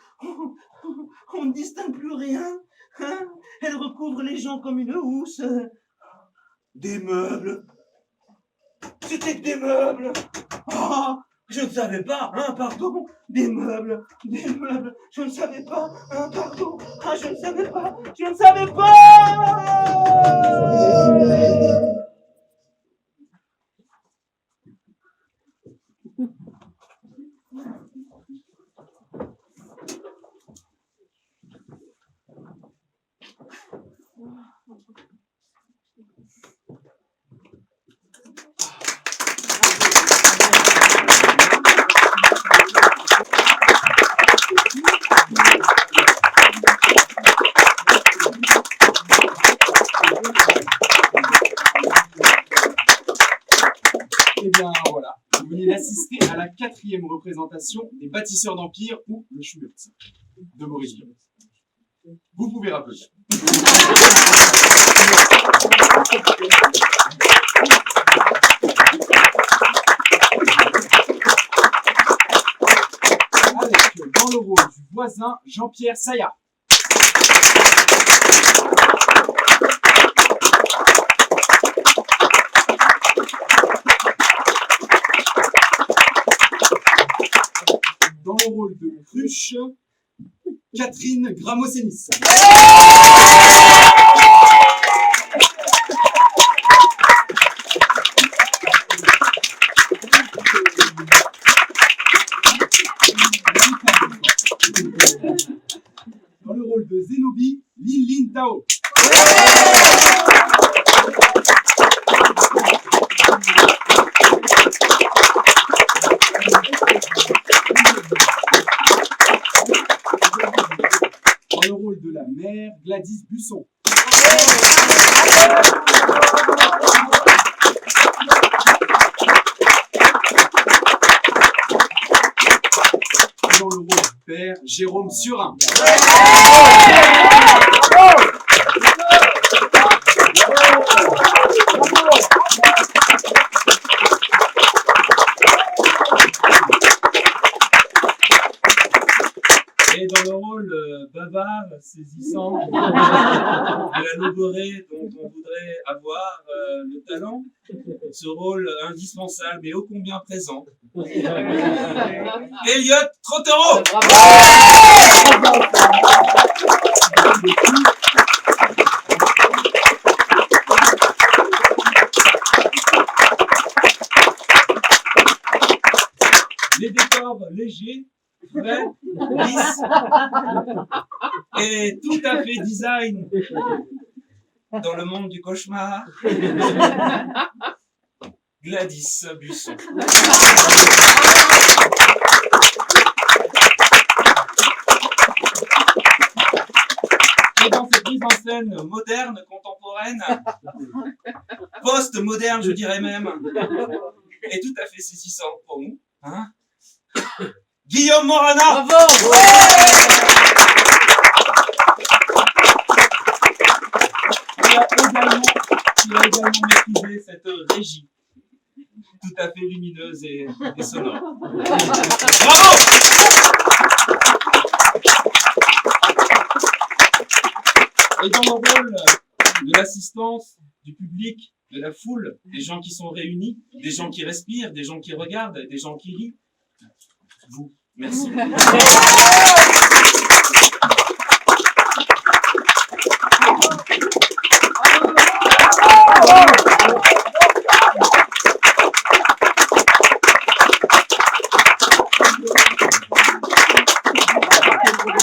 On ne distingue plus rien. Hein? Elle recouvre les gens comme une housse. Des meubles. C'était que des meubles. Oh! Je ne savais pas, hein, pardon. Des meubles. Je ne savais pas, hein, pardon. Ah, je ne savais pas. Eh bien voilà, vous venez d'assister à la 4e représentation des Bâtisseurs d'Empire ou le Schmutz de Maurice Vian. Vous pouvez applaudir. Avec dans le rôle du voisin Jean-Pierre Saillat. Dans le rôle de Cruche, Catherine Gramosenis. Dans le rôle de Zenobi, Lin Tao. Gladys Busson. Et dans le rôle du père, Jérôme Surin. Et dans le rôle bavard, saisissant, de la logorée dont on voudrait avoir le talent, ce rôle indispensable et ô combien présent, Elliot Trottereau. Les décors légers, frais, lisses et tout à fait design dans le monde du cauchemar. Gladys Busson. Et dans cette mise en scène moderne, contemporaine, post-moderne, je dirais même, et tout à fait saisissant pour nous, hein, Guillaume Morana. Bravo. Qui a également maîtrisé cette régie tout à fait lumineuse et sonore. Bravo. Et dans le rôle de l'assistance, du public, de la foule, des gens qui sont réunis, des gens qui respirent, des gens qui regardent, des gens qui rient, vous, merci. Bravo.